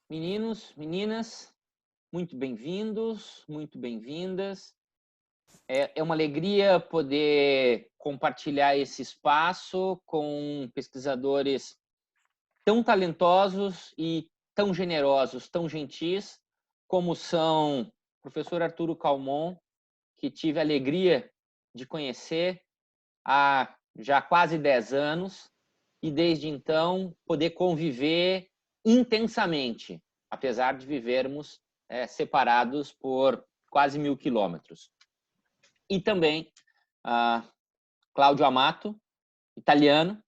Meninos, meninas, muito bem-vindos, muito bem-vindas. É uma alegria poder compartilhar esse espaço com pesquisadores tão talentosos e tão generosos, tão gentis, como são o professor Arturo Calmon, que tive a alegria de conhecer há já quase 10 anos, e desde então poder conviver intensamente, apesar de vivermos separados por quase 1000 quilômetros. E também Cláudio Amato, italiano,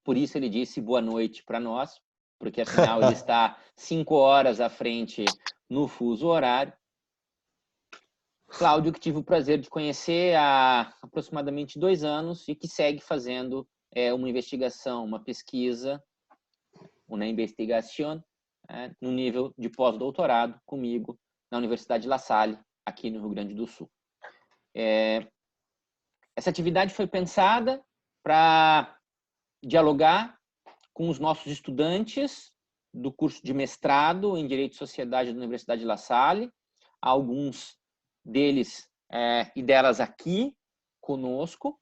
por isso ele disse boa noite para nós, porque afinal ele está 5 horas à frente no fuso horário. Cláudio, que tive o prazer de conhecer há aproximadamente 2 anos e que segue fazendo uma investigação, uma pesquisa, uma investigação, no nível de pós-doutorado comigo na Universidade La Salle, aqui no Rio Grande do Sul. Essa atividade foi pensada para dialogar com os nossos estudantes do curso de mestrado em Direito e Sociedade da Universidade La Salle, alguns deles e delas aqui conosco,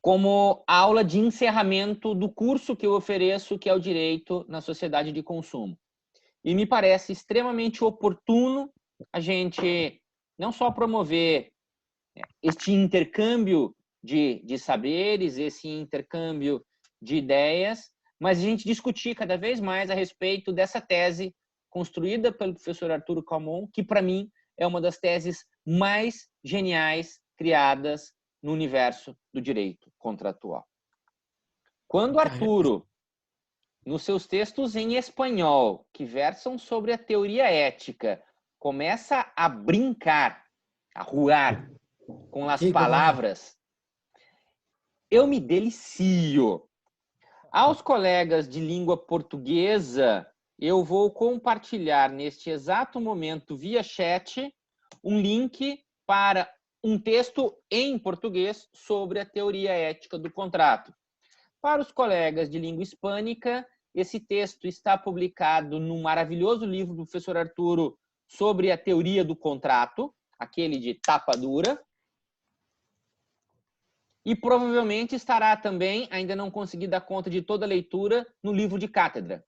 como aula de encerramento do curso que eu ofereço, que é o Direito na Sociedade de Consumo. E me parece extremamente oportuno a gente não só promover este intercâmbio de saberes, esse intercâmbio de ideias, mas a gente discutir cada vez mais a respeito dessa tese construída pelo professor Arturo Calmon, que para mim é uma das teses mais geniais criadas no universo do direito contratual. Quando Arturo, nos seus textos em espanhol, que versam sobre a teoria ética, começa a brincar, a ruar com as palavras, eu me delicio. Aos colegas de língua portuguesa, eu vou compartilhar neste exato momento via chat um link para um texto em português sobre a teoria ética do contrato. Para os colegas de língua hispânica, esse texto está publicado num maravilhoso livro do professor Arturo sobre a teoria do contrato, aquele de tapa dura. E provavelmente estará também, ainda não consegui dar conta de toda a leitura, no livro de cátedra.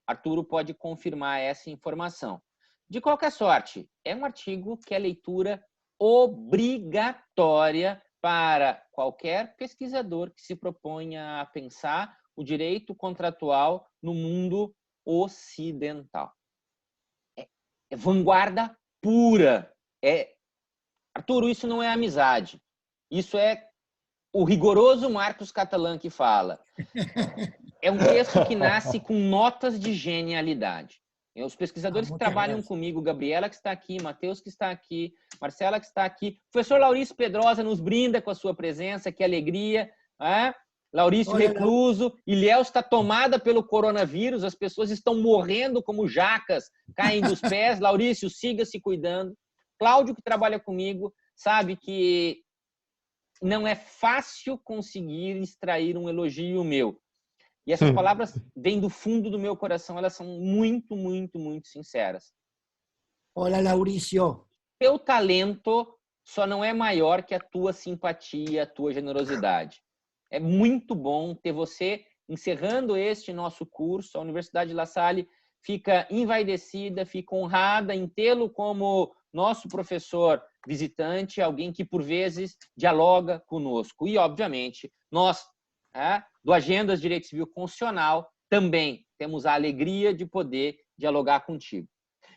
Arturo pode confirmar essa informação. De qualquer sorte, é um artigo que é leitura obrigatória para qualquer pesquisador que se proponha a pensar o direito contratual no mundo ocidental. É vanguarda pura. Arturo, isso não é amizade. Isso é o rigoroso Marcos Catalã que fala. É um texto que nasce com notas de genialidade. Os pesquisadores que trabalham comigo, Gabriela que está aqui, Matheus que está aqui, Marcela que está aqui, o professor Laurício Pedrosa nos brinda com a sua presença, que alegria. Laurício recluso, Ilhéus está tomada pelo coronavírus, as pessoas estão morrendo como jacas, caem dos pés. Laurício, siga se cuidando. Cláudio, que trabalha comigo, sabe que não é fácil conseguir extrair um elogio meu. E essas palavras vêm do fundo do meu coração, elas são muito, muito, muito sinceras. Olá, Laurício. Teu talento só não é maior que a tua simpatia, a tua generosidade. É muito bom ter você encerrando este nosso curso. A Universidade La Salle fica envaidecida, fica honrada em tê-lo como nosso professor visitante, alguém que, por vezes, dialoga conosco. E, obviamente, nós, do Agendas de Direito Civil Constitucional, também temos a alegria de poder dialogar contigo.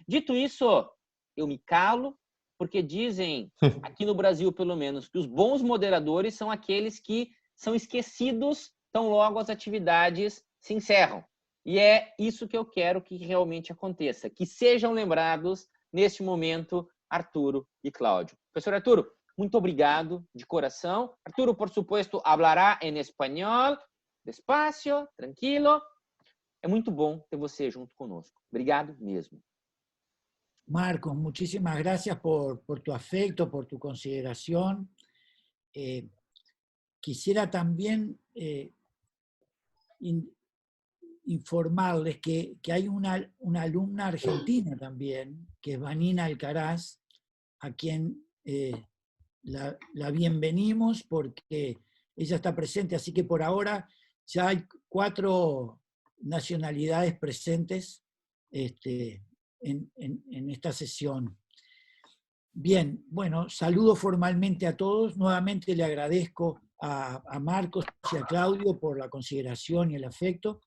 Dito isso, eu me calo, porque dizem, aqui no Brasil pelo menos, que os bons moderadores são aqueles que são esquecidos tão logo as atividades se encerram. E é isso que eu quero que realmente aconteça, que sejam lembrados neste momento Arturo e Cláudio. Professor Arturo, muito obrigado de coração. Arturo, por supuesto, hablará em espanhol, despacio, tranquilo. É muito bom ter você junto conosco. Obrigado mesmo. Marcos, muchísimas gracias por tu afecto, por tu consideración. Quisiera también informarles que hay una alumna argentina también, que es Vanina Alcaraz, a quien la bienvenimos porque ella está presente, así que por ahora ya hay 4 nacionalidades presentes en esta sesión. Bien, bueno, saludo formalmente a todos. Nuevamente le agradezco a Marcos y a Claudio por la consideración y el afecto.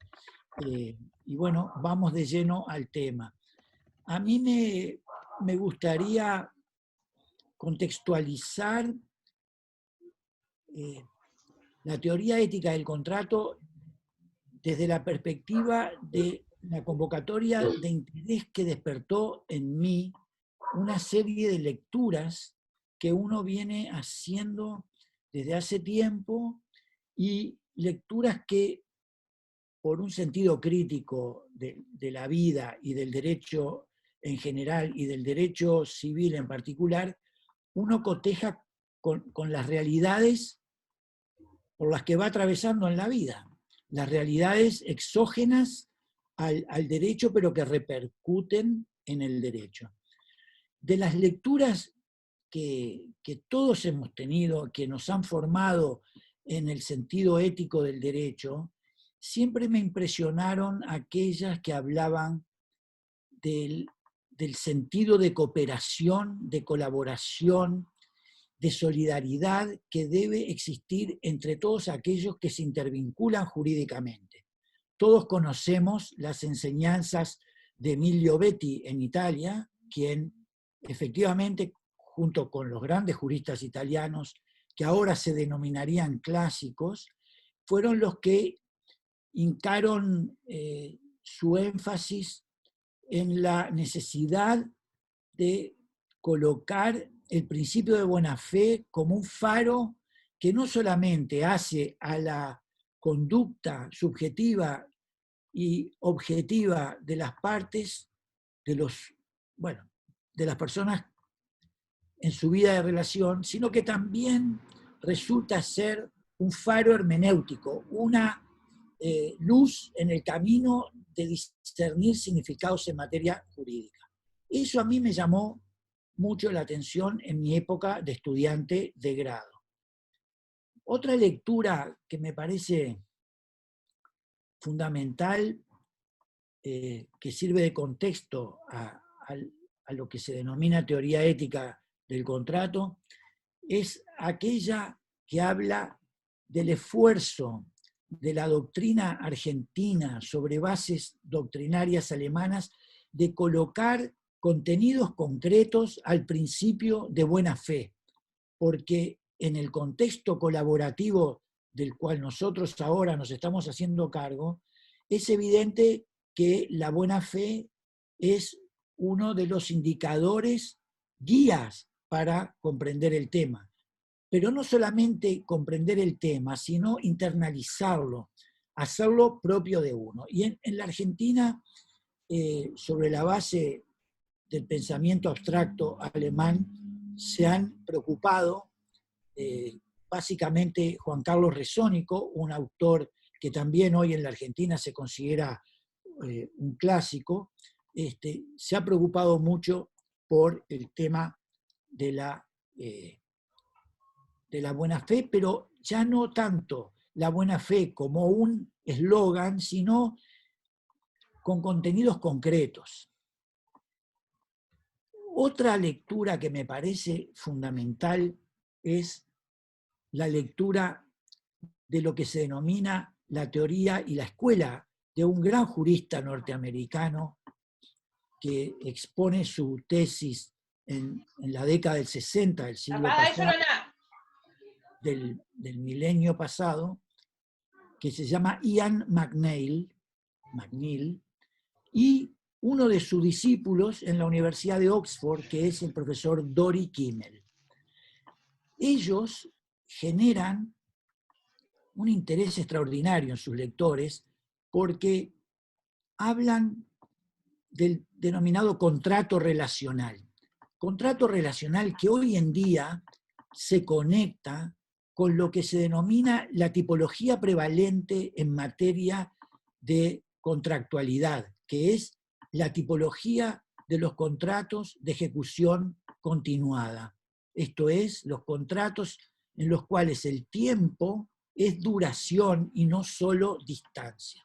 Y bueno, vamos de lleno al tema. A mí me gustaría contextualizar la teoría ética del contrato desde la perspectiva de la convocatoria de interés que despertó en mí una serie de lecturas que uno viene haciendo desde hace tiempo y lecturas que, por un sentido crítico de la vida y del derecho en general y del derecho civil en particular, uno coteja con las realidades por las que va atravesando en la vida, las realidades exógenas al derecho, pero que repercuten en el derecho. De las lecturas que todos hemos tenido, que nos han formado en el sentido ético del derecho, siempre me impresionaron aquellas que hablaban del sentido de cooperación, de colaboración, de solidaridad que debe existir entre todos aquellos que se intervinculan jurídicamente. Todos conocemos las enseñanzas de Emilio Betti en Italia, quien efectivamente, junto con los grandes juristas italianos, que ahora se denominarían clásicos, fueron los que hincaron su énfasis en la necesidad de colocar el principio de buena fe como un faro que no solamente hace a la conducta subjetiva y objetiva de las partes, de las personas en su vida de relación, sino que también resulta ser un faro hermenéutico, una luz en el camino de discernir significados en materia jurídica. Eso a mí me llamó mucho la atención en mi época de estudiante de grado. Otra lectura que me parece fundamental, que sirve de contexto a lo que se denomina teoría ética del contrato, es aquella que habla del esfuerzo de la doctrina argentina sobre bases doctrinarias alemanas de colocar contenidos concretos al principio de buena fe, porque en el contexto colaborativo del cual nosotros ahora nos estamos haciendo cargo, es evidente que la buena fe es uno de los indicadores, guías para comprender el tema. Pero no solamente comprender el tema, sino internalizarlo, hacerlo propio de uno. Y en la Argentina, sobre la base del pensamiento abstracto alemán, se han preocupado, básicamente Juan Carlos Resónico, un autor que también hoy en la Argentina se considera un clásico, se ha preocupado mucho por el tema de la buena fe, pero ya no tanto la buena fe como un eslogan, sino con contenidos concretos. Otra lectura que me parece fundamental es la lectura de lo que se denomina la teoría y la escuela de un gran jurista norteamericano que expone su tesis en la década del 60 del siglo pasado, del milenio pasado, que se llama Ian McNeill, y uno de sus discípulos en la Universidad de Oxford, que es el profesor Dori Kimmel. Ellos generan un interés extraordinario en sus lectores porque hablan del denominado contrato relacional. Contrato relacional que hoy en día se conecta con lo que se denomina la tipología prevalente en materia de contractualidad, que es la tipología de los contratos de ejecución continuada. Esto es, los contratos en los cuales el tiempo es duración y no solo distancia.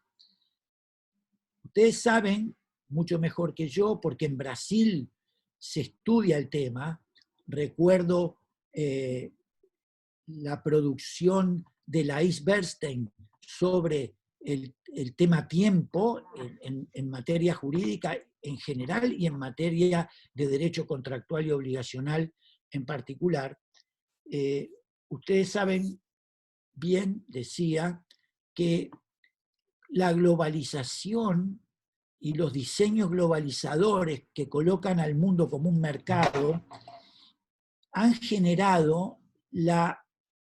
Ustedes saben, mucho mejor que yo, porque en Brasil se estudia el tema. Recuerdo la producción de Laís Bernstein sobre el tema tiempo en materia jurídica en general y en materia de derecho contractual y obligacional en particular. Ustedes saben bien, decía, que la globalización y los diseños globalizadores que colocan al mundo como un mercado han generado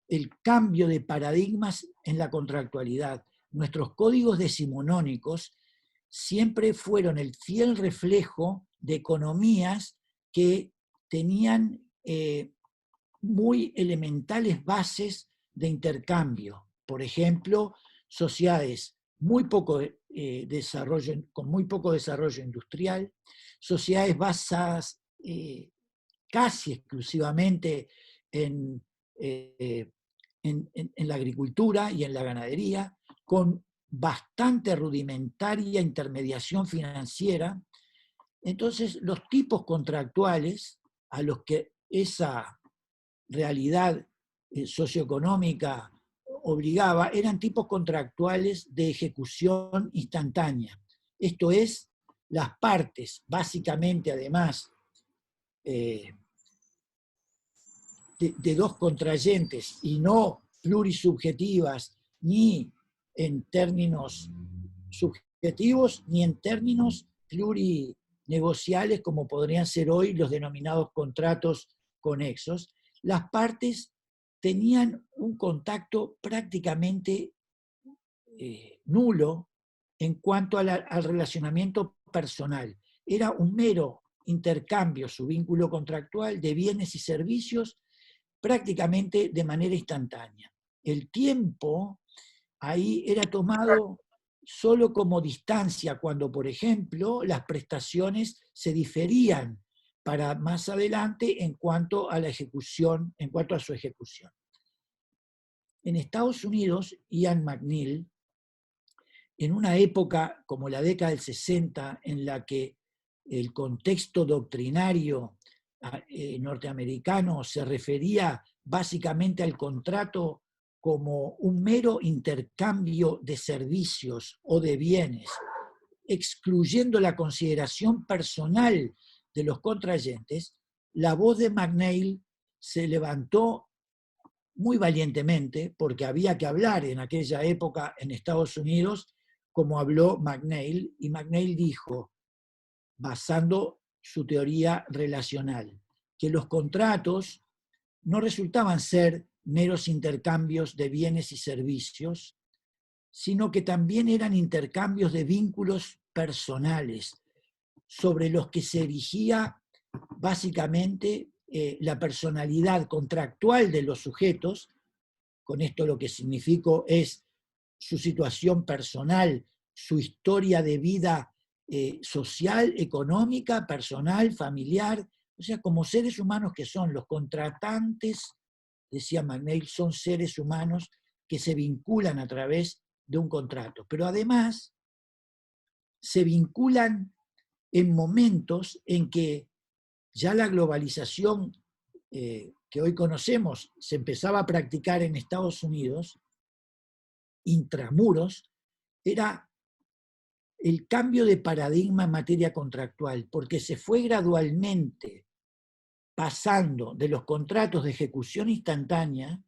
el cambio de paradigmas en la contractualidad. Nuestros códigos decimonónicos siempre fueron el fiel reflejo de economías que tenían muy elementales bases de intercambio. Por ejemplo, sociedades con muy poco desarrollo industrial, sociedades basadas casi exclusivamente en la agricultura y en la ganadería, con bastante rudimentaria intermediación financiera. Entonces, los tipos contractuales a los que esa realidad socioeconómica obligaba eran tipos contractuales de ejecución instantánea. Esto es, las partes, básicamente además, de dos contrayentes y no plurisubjetivas ni en términos subjetivos ni en términos plurinegociales como podrían ser hoy los denominados contratos conexos, las partes tenían un contacto prácticamente nulo en cuanto al relacionamiento personal. Era un mero intercambio, su vínculo contractual de bienes y servicios prácticamente de manera instantánea. El tiempo ahí era tomado solo como distancia cuando, por ejemplo, las prestaciones se diferían para más adelante en cuanto a la ejecución, en cuanto a su ejecución. En Estados Unidos, Ian McNeill, en una época como la década del 60, en la que el contexto doctrinario norteamericano se refería básicamente al contrato como un mero intercambio de servicios o de bienes, excluyendo la consideración personal de los contrayentes, la voz de McNeill se levantó muy valientemente, porque había que hablar en aquella época en Estados Unidos como habló McNeill, y McNeill dijo, basando su teoría relacional, que los contratos no resultaban ser meros intercambios de bienes y servicios, sino que también eran intercambios de vínculos personales, sobre los que se erigía básicamente la personalidad contractual de los sujetos. Con esto lo que significo es su situación personal, su historia de vida social, económica, personal, familiar, o sea, como seres humanos que son los contratantes, decía McNeill, son seres humanos que se vinculan a través de un contrato, pero además se vinculan en momentos en que ya la globalización que hoy conocemos se empezaba a practicar en Estados Unidos, intramuros, era el cambio de paradigma en materia contractual, porque se fue gradualmente pasando de los contratos de ejecución instantánea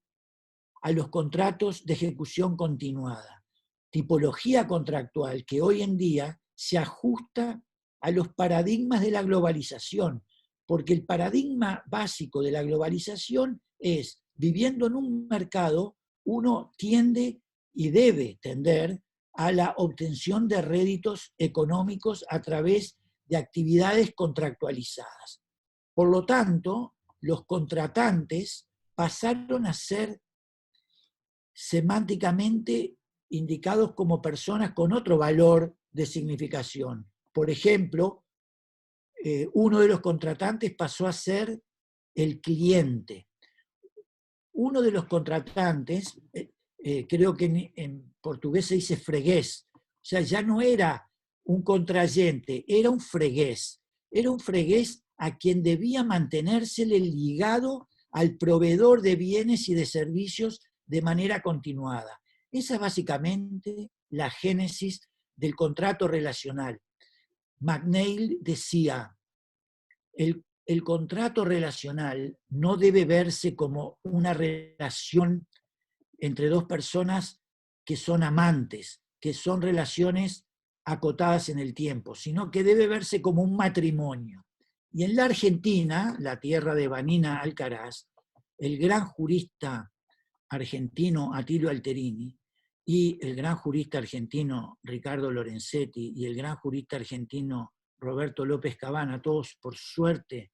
a los contratos de ejecución continuada. Tipología contractual que hoy en día se ajusta a los paradigmas de la globalización, porque el paradigma básico de la globalización es, viviendo en un mercado, uno tiende y debe tender a la obtención de réditos económicos a través de actividades contractualizadas. Por lo tanto, los contratantes pasaron a ser semánticamente indicados como personas con otro valor de significación. Por ejemplo, uno de los contratantes pasó a ser el cliente. Uno de los contratantes, creo que en portugués se dice fregués, o sea, ya no era un contrayente, era un fregués. Era un fregués a quien debía mantenérsele ligado al proveedor de bienes y de servicios de manera continuada. Esa es básicamente la génesis del contrato relacional. McNeil decía, el contrato relacional no debe verse como una relación entre dos personas que son amantes, que son relaciones acotadas en el tiempo, sino que debe verse como un matrimonio. Y en la Argentina, la tierra de Vanina Alcaraz, el gran jurista argentino Atilio Alterini y el gran jurista argentino Ricardo Lorenzetti y el gran jurista argentino Roberto López Cabana, todos por suerte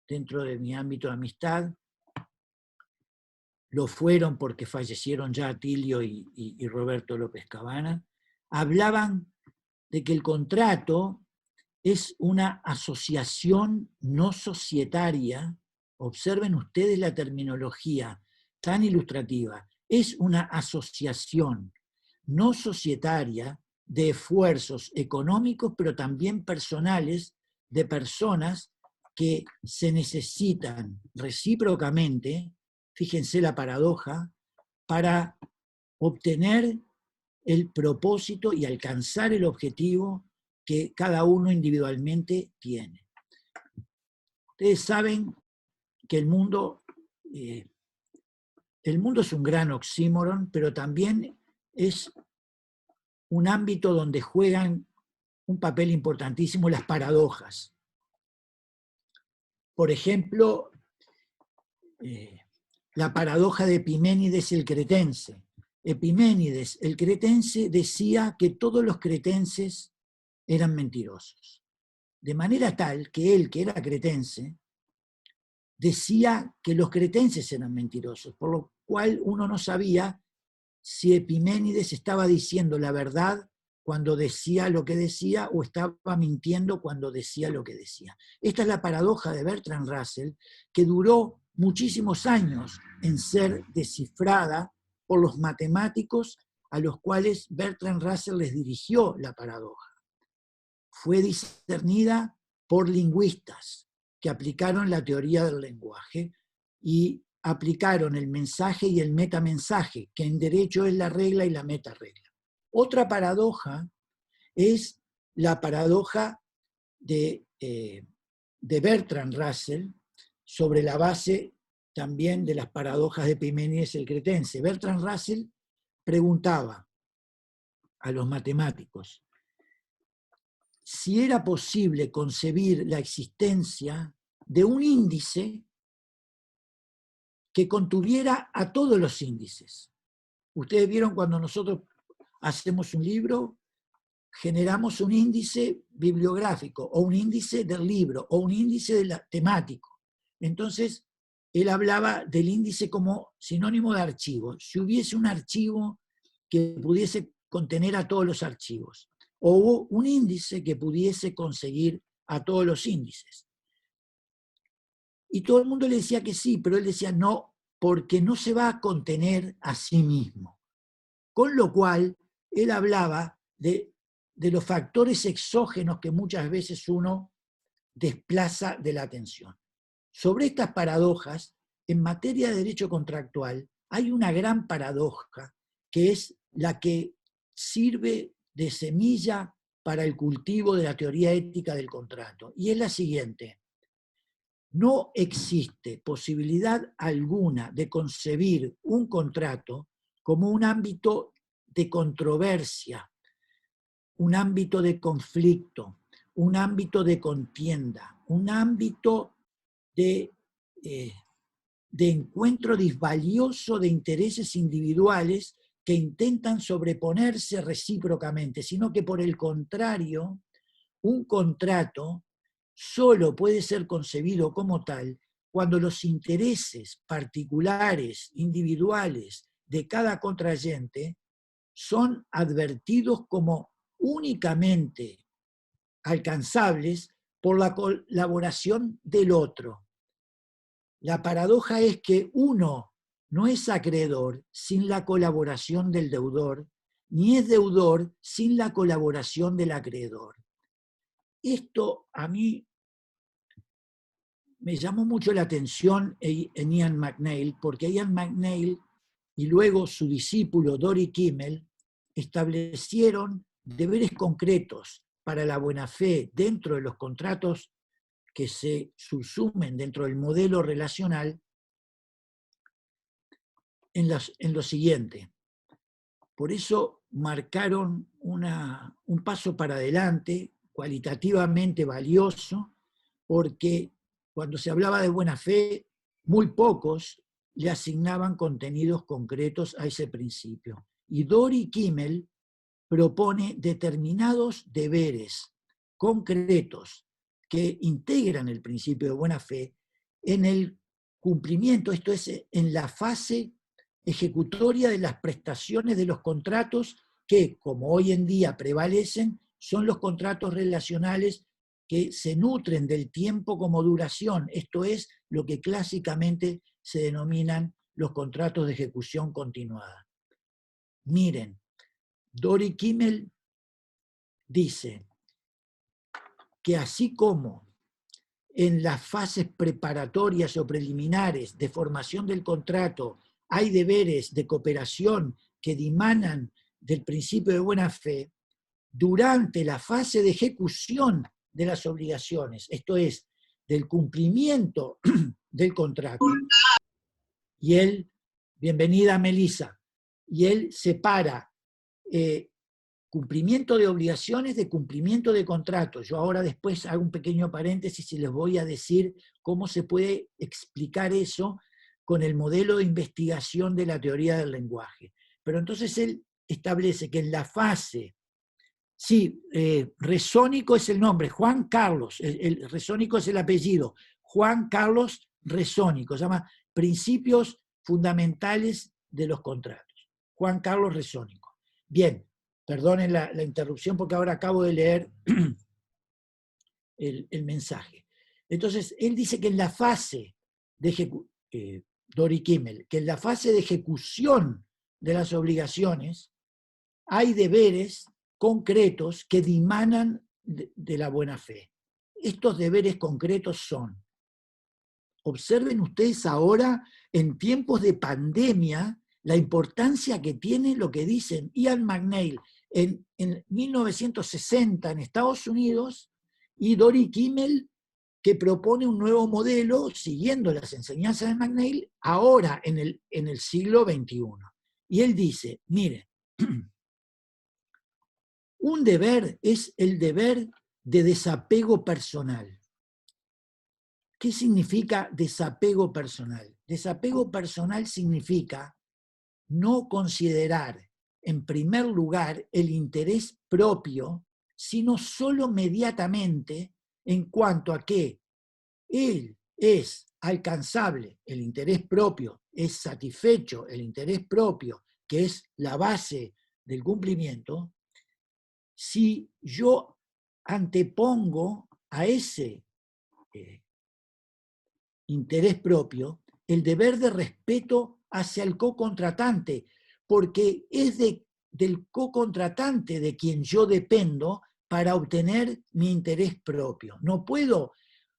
dentro de mi ámbito de amistad, lo fueron porque fallecieron ya Atilio y Roberto López Cabana, hablaban de que el contrato es una asociación no societaria. Observen ustedes la terminología tan ilustrativa. Es una asociación no societaria de esfuerzos económicos, pero también personales, de personas que se necesitan recíprocamente, fíjense la paradoja, para obtener el propósito y alcanzar el objetivo que cada uno individualmente tiene. Ustedes saben que el mundo es un gran oxímoron, pero también es un ámbito donde juegan un papel importantísimo las paradojas. Por ejemplo, la paradoja de Epiménides el cretense. Epiménides el cretense decía que todos los cretenses eran mentirosos. De manera tal que él, que era cretense, decía que los cretenses eran mentirosos, por lo cual uno no sabía si Epiménides estaba diciendo la verdad cuando decía lo que decía o estaba mintiendo cuando decía lo que decía. Esta es la paradoja de Bertrand Russell, que duró muchísimos años en ser descifrada por los matemáticos a los cuales Bertrand Russell les dirigió la paradoja. Fue discernida por lingüistas que aplicaron la teoría del lenguaje y aplicaron el mensaje y el metamensaje, que en derecho es la regla y la metaregla. Otra paradoja es la paradoja de Bertrand Russell, sobre la base también de las paradojas de Epiménides el cretense. Bertrand Russell preguntaba a los matemáticos si era posible concebir la existencia de un índice que contuviera a todos los índices. Ustedes vieron cuando nosotros hacemos un libro, generamos un índice bibliográfico, o un índice del libro, o un índice temático. Entonces, él hablaba del índice como sinónimo de archivo. Si hubiese un archivo que pudiese contener a todos los archivos, o un índice que pudiese conseguir a todos los índices. Y todo el mundo le decía que sí, pero él decía no, porque no se va a contener a sí mismo. Con lo cual, él hablaba de los factores exógenos que muchas veces uno desplaza de la atención. Sobre estas paradojas, en materia de derecho contractual, hay una gran paradoja que es la que sirve de semilla para el cultivo de la teoría ética del contrato, y es la siguiente: no existe posibilidad alguna de concebir un contrato como un ámbito de controversia, un ámbito de conflicto, un ámbito de contienda, un ámbito de encuentro disvalioso de intereses individuales que intentan sobreponerse recíprocamente, sino que por el contrario, un contrato solo puede ser concebido como tal cuando los intereses particulares, individuales de cada contrayente son advertidos como únicamente alcanzables por la colaboración del otro. La paradoja es que uno no es acreedor sin la colaboración del deudor, ni es deudor sin la colaboración del acreedor. Esto a mí me llamó mucho la atención en Ian McNeill, porque Ian McNeill y luego su discípulo Dori Kimmel establecieron deberes concretos para la buena fe dentro de los contratos que se subsumen dentro del modelo relacional en lo siguiente. Por eso marcaron un paso para adelante, cualitativamente valioso, porque cuando se hablaba de buena fe, muy pocos le asignaban contenidos concretos a ese principio. Y Dori Kimmel propone determinados deberes concretos que integran el principio de buena fe en el cumplimiento, esto es, en la fase ejecutoria de las prestaciones de los contratos que, como hoy en día prevalecen, son los contratos relacionales que se nutren del tiempo como duración, esto es lo que clásicamente se denominan los contratos de ejecución continuada. Miren, Dori Kimmel dice que así como en las fases preparatorias o preliminares de formación del contrato hay deberes de cooperación que dimanan del principio de buena fe, durante la fase de ejecución de las obligaciones, esto es, del cumplimiento del contrato, y él, bienvenida Melissa, y él separa cumplimiento de obligaciones de cumplimiento de contratos. Yo ahora después hago un pequeño paréntesis y les voy a decir cómo se puede explicar eso con el modelo de investigación de la teoría del lenguaje. Pero entonces él establece que en la fase, sí, Resónico es el nombre, Juan Carlos, el Resónico es el apellido, Juan Carlos Resónico, se llama Principios Fundamentales de los Contratos. Juan Carlos Resónico. Bien, perdonen la interrupción porque ahora acabo de leer el mensaje. Entonces, él dice que en la fase de Dori Kimmel, que en la fase de ejecución de las obligaciones hay deberes concretos que dimanan de la buena fe. Estos deberes concretos son, observen ustedes ahora, en tiempos de pandemia, la importancia que tiene lo que dicen Ian McNeill en 1960 en Estados Unidos y Dori Kimmel, que propone un nuevo modelo siguiendo las enseñanzas de McNeill ahora en el siglo XXI. Y él dice, miren, un deber es el deber de desapego personal. ¿Qué significa desapego personal? Desapego personal significa no considerar en primer lugar el interés propio, sino solo mediatamente en cuanto a que él es alcanzable, el interés propio, es satisfecho el interés propio, que es la base del cumplimiento, si yo antepongo a ese interés propio el deber de respeto hacia el co-contratante, porque es del co-contratante de quien yo dependo para obtener mi interés propio. No puedo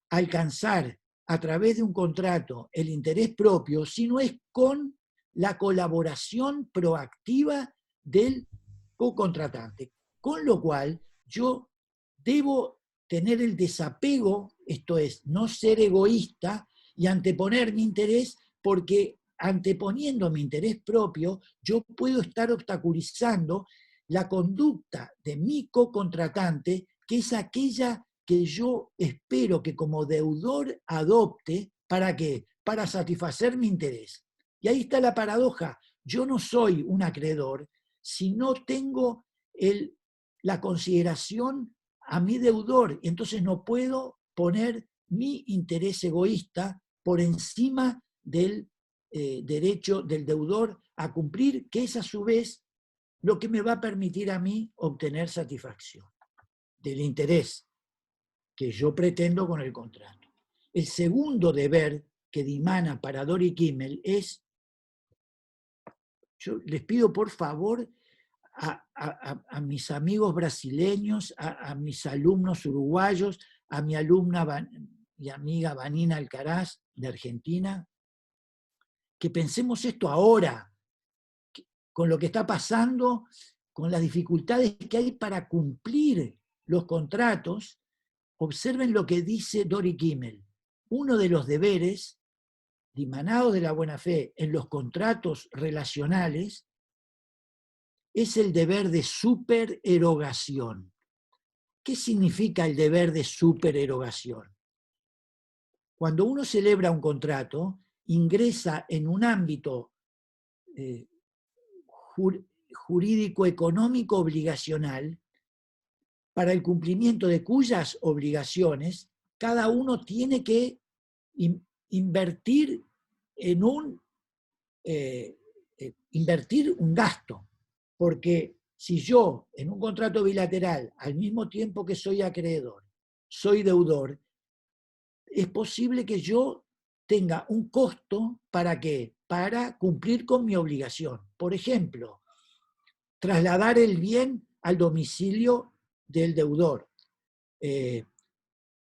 alcanzar a través de un contrato el interés propio si no es con la colaboración proactiva del co-contratante. Con lo cual, yo debo tener el desapego, esto es, no ser egoísta y anteponer mi interés, porque anteponiendo mi interés propio, yo puedo estar obstaculizando la conducta de mi co-contratante, que es aquella que yo espero que como deudor adopte, ¿para qué? Para satisfacer mi interés. Y ahí está la paradoja. Yo no soy un acreedor si no tengo la consideración a mi deudor. Entonces no puedo poner mi interés egoísta por encima del derecho del deudor a cumplir, que es a su vez lo que me va a permitir a mí obtener satisfacción del interés que yo pretendo con el contrato. El segundo deber que dimana para Dori Kimmel es, yo les pido por favor a mis amigos brasileños, a mis alumnos uruguayos, a mi alumna y amiga Vanina Alcaraz de Argentina, que pensemos esto ahora, con lo que está pasando, con las dificultades que hay para cumplir los contratos. Observen lo que dice Dori Kimmel. Uno de los deberes dimanados de la buena fe en los contratos relacionales es el deber de supererogación. ¿Qué significa el deber de supererogación? Cuando uno celebra un contrato, ingresa en un ámbito jurídico-económico obligacional para el cumplimiento de cuyas obligaciones cada uno tiene que invertir en invertir un gasto. Porque si yo, en un contrato bilateral, al mismo tiempo que soy acreedor, soy deudor, es posible que yo tenga un costo ¿para qué? Para cumplir con mi obligación. Por ejemplo, trasladar el bien al domicilio del deudor.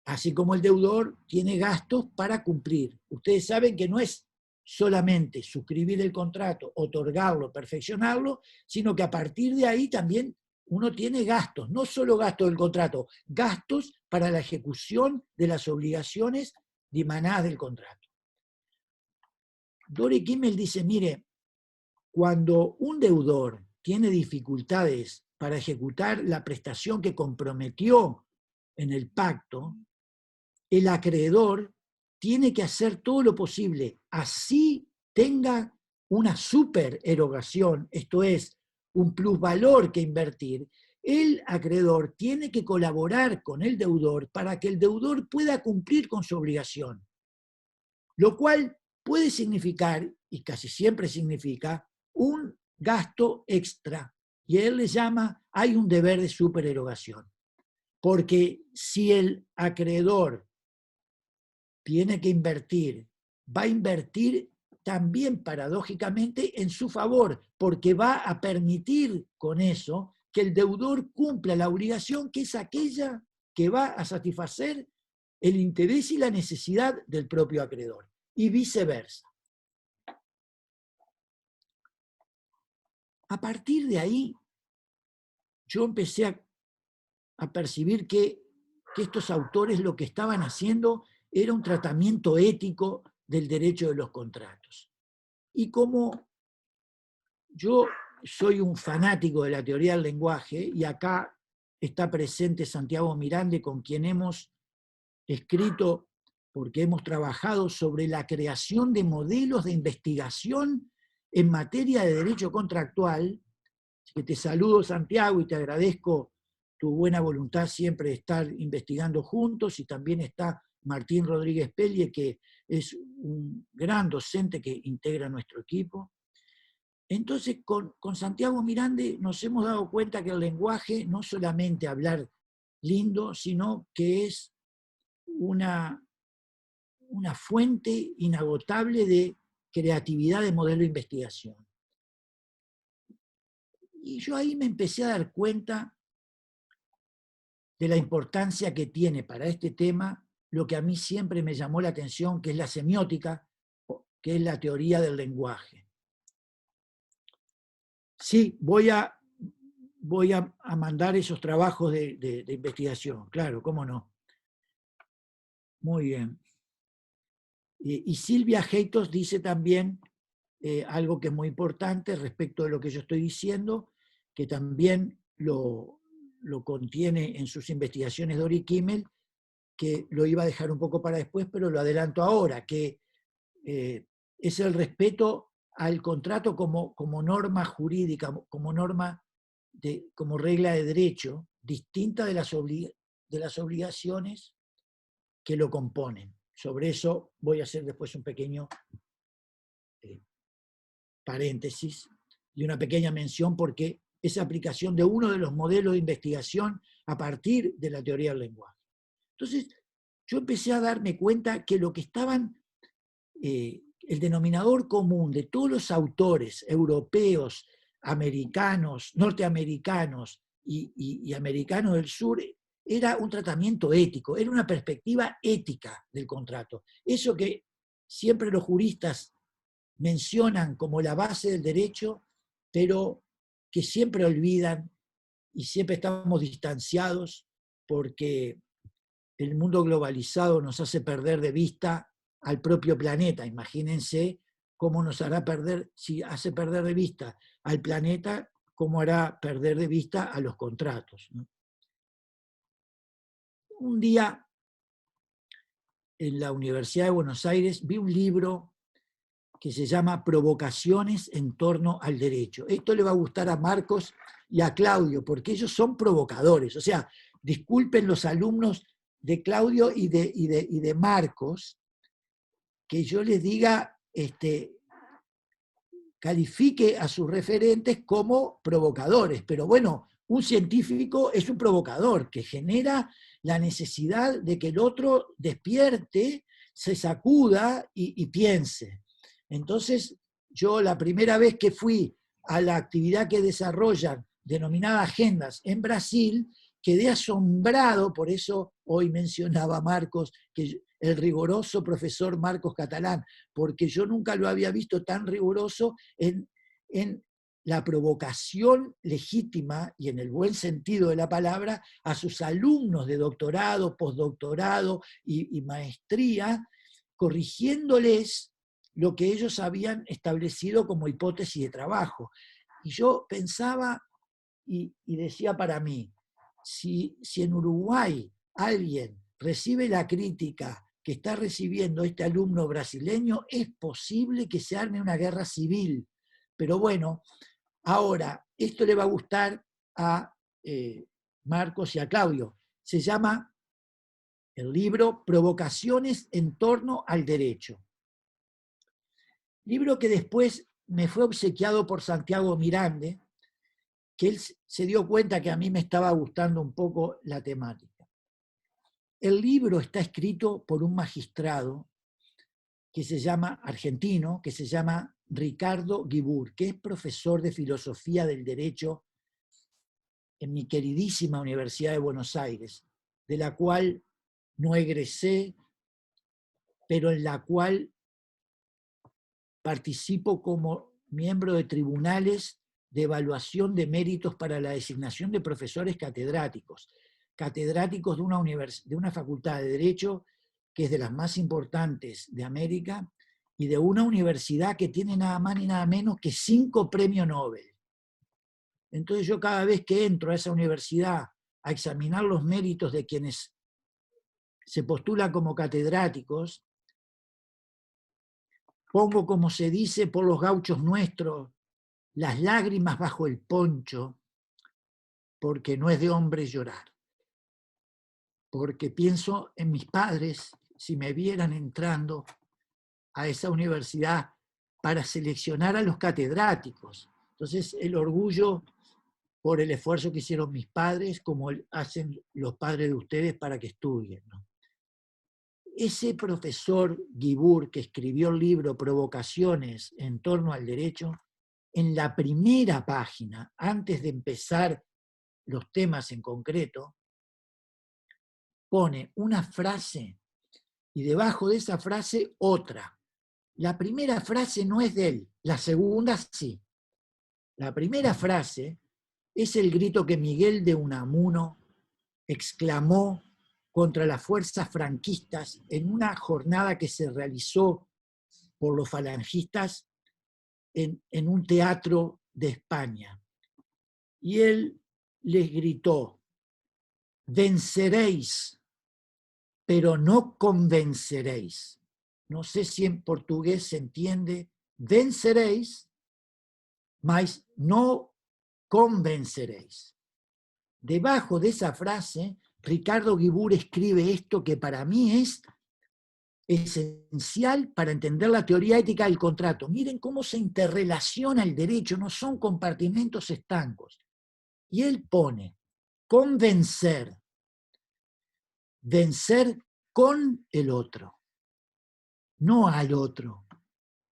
Así como el deudor tiene gastos para cumplir. Ustedes saben que no es solamente suscribir el contrato, otorgarlo, perfeccionarlo, sino que a partir de ahí también uno tiene gastos, no solo gastos del contrato, gastos para la ejecución de las obligaciones dimanadas del contrato. Dori Kimmel dice, mire, cuando un deudor tiene dificultades para ejecutar la prestación que comprometió en el pacto, el acreedor tiene que hacer todo lo posible, así tenga una supererogación, esto es, un plusvalor que invertir, el acreedor tiene que colaborar con el deudor para que el deudor pueda cumplir con su obligación, lo cual puede significar, y casi siempre significa, un gasto extra, y él le llama, hay un deber de supererogación, porque si el acreedor tiene que invertir, va a invertir también paradójicamente en su favor, porque va a permitir con eso que el deudor cumpla la obligación que es aquella que va a satisfacer el interés y la necesidad del propio acreedor, y viceversa. A partir de ahí, yo empecé a percibir que estos autores lo que estaban haciendo era un tratamiento ético del derecho de los contratos. Y como yo soy un fanático de la teoría del lenguaje, y acá está presente Santiago Mirande, con quien hemos escrito, porque hemos trabajado sobre la creación de modelos de investigación en materia de derecho contractual. Así que te saludo, Santiago, y te agradezco tu buena voluntad siempre de estar investigando juntos, y también está Martín Rodríguez Pellier, que es un gran docente que integra nuestro equipo. Entonces, con Santiago Mirande nos hemos dado cuenta que el lenguaje no solamente hablar lindo, sino que es una fuente inagotable de creatividad de modelo de investigación. Y yo ahí me empecé a dar cuenta de la importancia que tiene para este tema lo que a mí siempre me llamó la atención, que es la semiótica, que es la teoría del lenguaje. Sí, voy a mandar esos trabajos de investigación, claro, cómo no. Muy bien. Y Silvia Heitos dice también algo que es muy importante respecto de lo que yo estoy diciendo, que también lo contiene en sus investigaciones Dori Kimmel, que lo iba a dejar un poco para después, pero lo adelanto ahora, que es el respeto al contrato como norma jurídica, como norma, como regla de derecho, distinta de las obligaciones que lo componen. Sobre eso voy a hacer después un pequeño paréntesis y una pequeña mención, porque esa aplicación de uno de los modelos de investigación a partir de la teoría del lenguaje. Entonces, yo empecé a darme cuenta que lo que estaban, el denominador común de todos los autores europeos, americanos, norteamericanos y americanos del sur, era un tratamiento ético, era una perspectiva ética del contrato. Eso que siempre los juristas mencionan como la base del derecho, pero que siempre olvidan y siempre estamos distanciados porque el mundo globalizado nos hace perder de vista al propio planeta. Imagínense cómo nos hará perder, si hace perder de vista al planeta, cómo hará perder de vista a los contratos, ¿no? Un día, en la Universidad de Buenos Aires, vi un libro que se llama Provocaciones en torno al derecho. Esto le va a gustar a Marcos y a Claudio, porque ellos son provocadores. O sea, disculpen los alumnos de Claudio y de Marcos, que yo les diga, califique a sus referentes como provocadores. Pero bueno, un científico es un provocador que genera la necesidad de que el otro despierte, se sacuda y piense. Entonces, yo la primera vez que fui a la actividad que desarrollan, denominada Agendas, en Brasil, quedé asombrado, por eso hoy mencionaba a Marcos, que el riguroso profesor Marcos Catalán, porque yo nunca lo había visto tan riguroso en la provocación legítima, y en el buen sentido de la palabra, a sus alumnos de doctorado, postdoctorado y maestría, corrigiéndoles lo que ellos habían establecido como hipótesis de trabajo. Y yo pensaba y decía para mí, si en Uruguay alguien recibe la crítica que está recibiendo este alumno brasileño, es posible que se arme una guerra civil. Pero bueno, ahora, esto le va a gustar a Marcos y a Claudio. Se llama el libro Provocaciones en torno al derecho. Libro que después me fue obsequiado por Santiago Mirande, que él se dio cuenta que a mí me estaba gustando un poco la temática. El libro está escrito por un magistrado que se llama, argentino, que se llama Ricardo Guibur, que es profesor de filosofía del derecho en mi queridísima Universidad de Buenos Aires, de la cual no egresé, pero en la cual participo como miembro de tribunales de evaluación de méritos para la designación de profesores catedráticos de una facultad de Derecho que es de las más importantes de América y de una universidad que tiene nada más ni nada menos que 5 premios Nobel. Entonces yo cada vez que entro a esa universidad a examinar los méritos de quienes se postulan como catedráticos, pongo, como se dice por los gauchos nuestros, las lágrimas bajo el poncho, porque no es de hombre llorar. Porque pienso en mis padres, si me vieran entrando a esa universidad para seleccionar a los catedráticos. Entonces, el orgullo por el esfuerzo que hicieron mis padres, como hacen los padres de ustedes para que estudien, ¿no? Ese profesor Guibur, que escribió el libro Provocaciones en torno al derecho, en la primera página, antes de empezar los temas en concreto, pone una frase y debajo de esa frase otra. La primera frase no es de él, la segunda sí. La primera frase es el grito que Miguel de Unamuno exclamó contra las fuerzas franquistas en una jornada que se realizó por los falangistas en un teatro de España. Y él les gritó: venceréis, pero no convenceréis. No sé si en portugués se entiende, venceréis, mas no convenceréis. Debajo de esa frase, Ricardo Guibur escribe esto que para mí es esencial para entender la teoría ética del contrato. Miren cómo se interrelaciona el derecho, no son compartimentos estancos. Y él pone convencer, vencer con el otro, no al otro.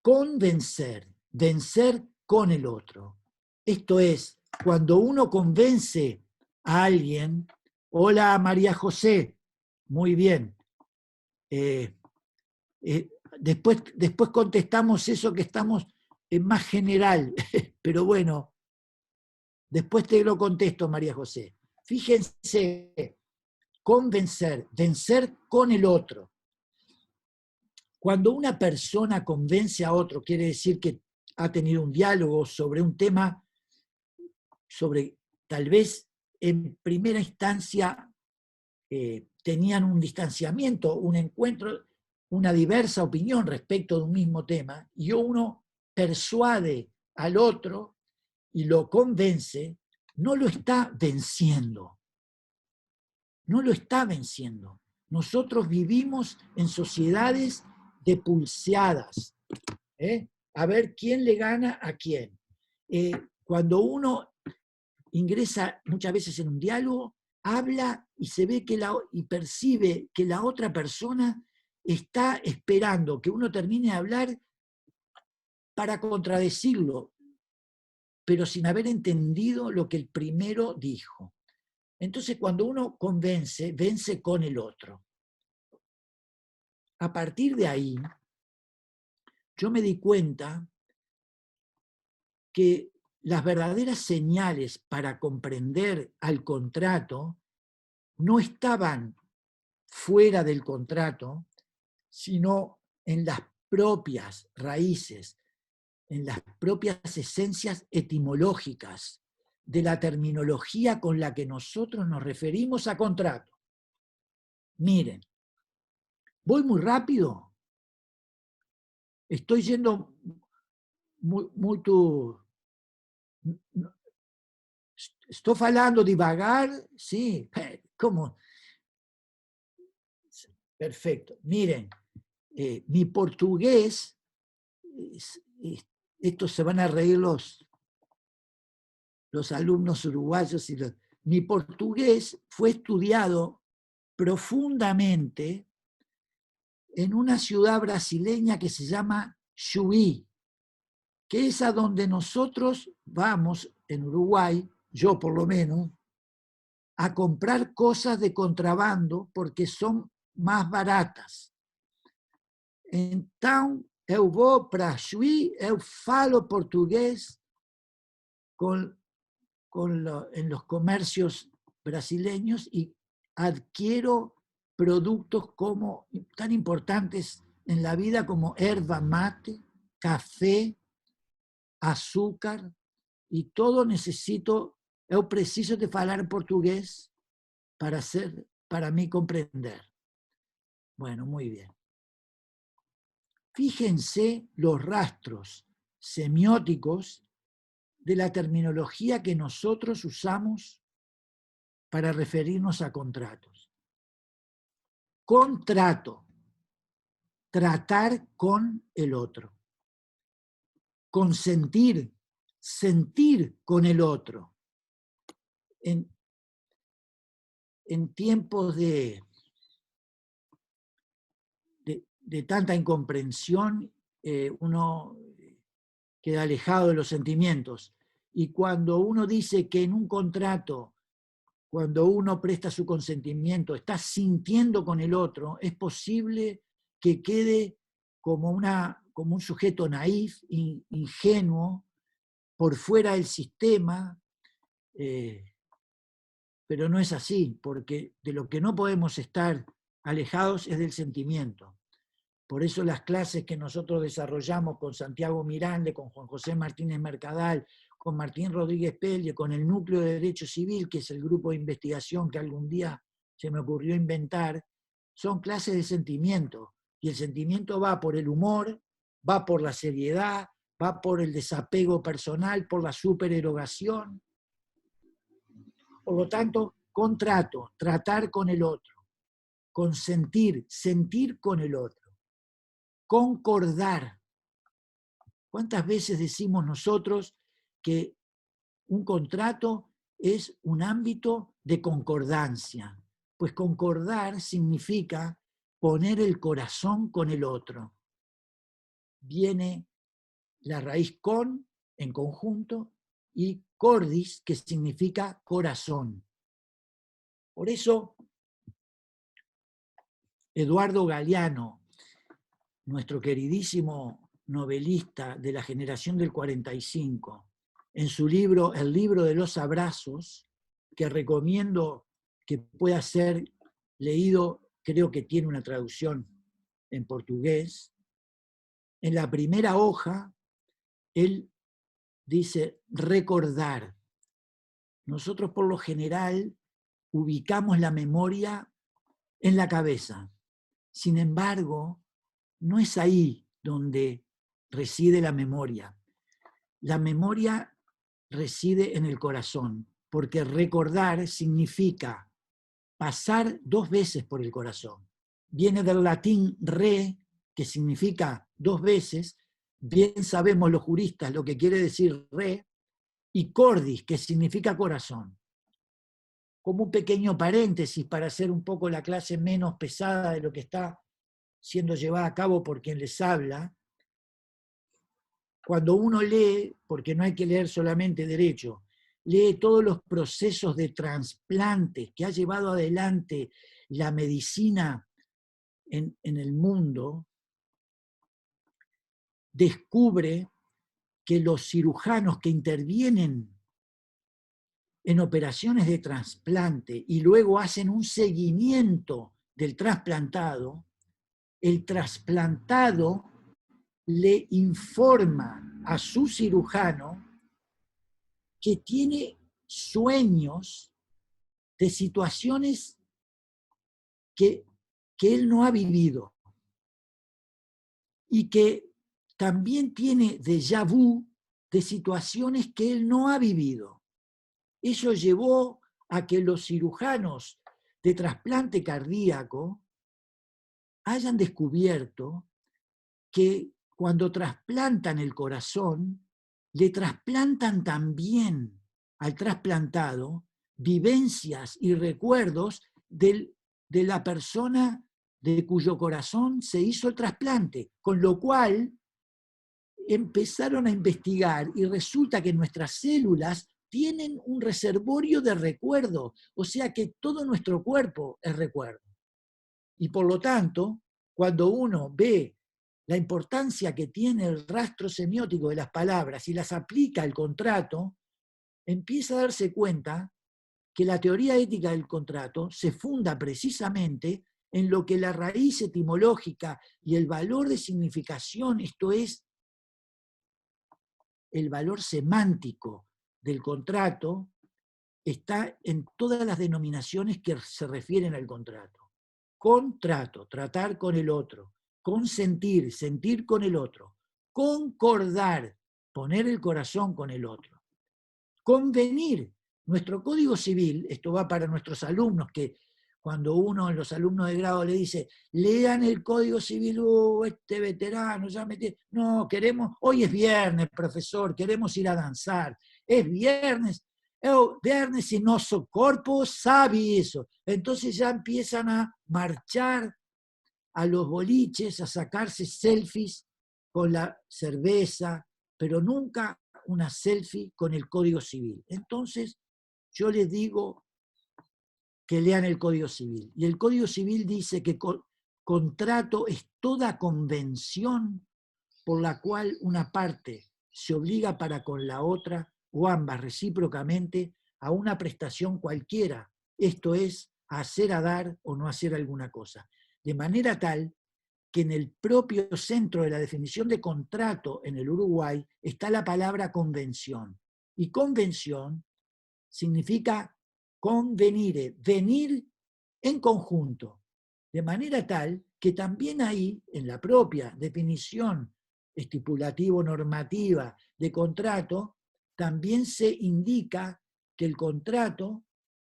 Convencer, vencer con el otro. Esto es, cuando uno convence a alguien, hola María José, muy bien, después contestamos eso que estamos en más general, pero bueno, después te lo contesto, María José. Fíjense, convencer, vencer con el otro. Cuando una persona convence a otro, quiere decir que ha tenido un diálogo sobre un tema, sobre tal vez en primera instancia tenían un distanciamiento, un encuentro, una diversa opinión respecto de un mismo tema, y uno persuade al otro y lo convence, no lo está venciendo. No lo está venciendo. Nosotros vivimos en sociedades de pulseadas. A ver quién le gana a quién. Cuando uno ingresa muchas veces en un diálogo, habla y se ve y percibe que la otra persona está esperando que uno termine de hablar para contradecirlo, pero sin haber entendido lo que el primero dijo. Entonces, cuando uno convence, vence con el otro. A partir de ahí, yo me di cuenta que las verdaderas señales para comprender al contrato no estaban fuera del contrato, sino en las propias raíces, en las propias esencias etimológicas de la terminología con la que nosotros nos referimos a contrato. Miren, voy muy rápido, estoy yendo muy sto falando devagar, sí, ¿cómo? Perfecto. Miren, mi portugués, estos se van a reír los alumnos uruguayos, mi portugués fue estudiado profundamente en una ciudad brasileña que se llama Chuí, que es a donde nosotros vamos en Uruguay, yo por lo menos, a comprar cosas de contrabando porque son más baratas. Então, eu vou para Chuí, eu falo portugués en los comercios brasileños y adquiero productos tan importantes en la vida como herba mate, café, azúcar, y todo eu preciso de falar portugués para mí comprender. Bueno, muy bien. Fíjense los rastros semióticos de la terminología que nosotros usamos para referirnos a contratos. Contrato, tratar con el otro. Consentir, sentir con el otro. En tiempos de tanta incomprensión, uno queda alejado de los sentimientos. Y cuando uno dice que en un contrato, cuando uno presta su consentimiento, está sintiendo con el otro, es posible que quede como un sujeto naif, ingenuo, por fuera del sistema, pero no es así, porque de lo que no podemos estar alejados es del sentimiento. Por eso las clases que nosotros desarrollamos con Santiago Miranda, con Juan José Martínez Mercadal, con Martín Rodríguez Pelle, con el Núcleo de Derecho Civil, que es el grupo de investigación que algún día se me ocurrió inventar, son clases de sentimiento. Y el sentimiento va por el humor, va por la seriedad, va por el desapego personal, por la supererogación. Por lo tanto, contrato, tratar con el otro, consentir, sentir con el otro. Concordar. ¿Cuántas veces decimos nosotros que un contrato es un ámbito de concordancia, pues concordar significa poner el corazón con el otro. Viene la raíz con, en conjunto, y cordis, que significa corazón. Por eso, Eduardo Galeano, nuestro queridísimo novelista de la generación del 45, en su libro El libro de los abrazos, que recomiendo que pueda ser leído, creo que tiene una traducción en portugués, en la primera hoja, él dice recordar. Nosotros por lo general ubicamos la memoria en la cabeza. Sin embargo, no es ahí donde reside la memoria. La memoria reside en el corazón, porque recordar significa pasar 2 veces por el corazón. Viene del latín re, que significa 2 veces, bien sabemos los juristas lo que quiere decir re, y cordis, que significa corazón. Como un pequeño paréntesis para hacer un poco la clase menos pesada de lo que está siendo llevada a cabo por quien les habla, cuando uno lee, porque no hay que leer solamente derecho, lee todos los procesos de trasplantes que ha llevado adelante la medicina en el mundo, descubre que los cirujanos que intervienen en operaciones de trasplante y luego hacen un seguimiento del trasplantado, el trasplantado le informa a su cirujano que tiene sueños de situaciones que él no ha vivido y que también tiene déjà vu de situaciones que él no ha vivido. Eso llevó a que los cirujanos de trasplante cardíaco hayan descubierto que cuando trasplantan el corazón, le trasplantan también al trasplantado vivencias y recuerdos de la persona de cuyo corazón se hizo el trasplante, con lo cual empezaron a investigar y resulta que nuestras células tienen un reservorio de recuerdo, o sea que todo nuestro cuerpo es recuerdo. Y por lo tanto, cuando uno ve la importancia que tiene el rastro semiótico de las palabras y las aplica al contrato, empieza a darse cuenta que la teoría ética del contrato se funda precisamente en lo que la raíz etimológica y el valor de significación, esto es, el valor semántico del contrato, está en todas las denominaciones que se refieren al contrato. Contrato, tratar con el otro. Consentir, sentir con el otro. Concordar, poner el corazón con el otro. Convenir. Nuestro Código Civil, esto va para nuestros alumnos, que cuando uno, los alumnos de grado, le dice, lean el Código Civil, este veterano, ya metí. No, queremos, hoy es viernes, profesor, queremos ir a danzar. Es viernes, viernes y nosso corpo sabe eso. Entonces ya empiezan a marchar a los boliches, a sacarse selfies con la cerveza, pero nunca una selfie con el Código Civil. Entonces, yo les digo que lean el Código Civil. Y el Código Civil dice que contrato es toda convención por la cual una parte se obliga para con la otra, o ambas recíprocamente, a una prestación cualquiera, esto es, a hacer, a dar o no hacer alguna cosa. De manera tal que en el propio centro de la definición de contrato en el Uruguay está la palabra convención. Y convención significa convenire, venir en conjunto. De manera tal que también ahí, en la propia definición estipulativo-normativa de contrato, también se indica que el contrato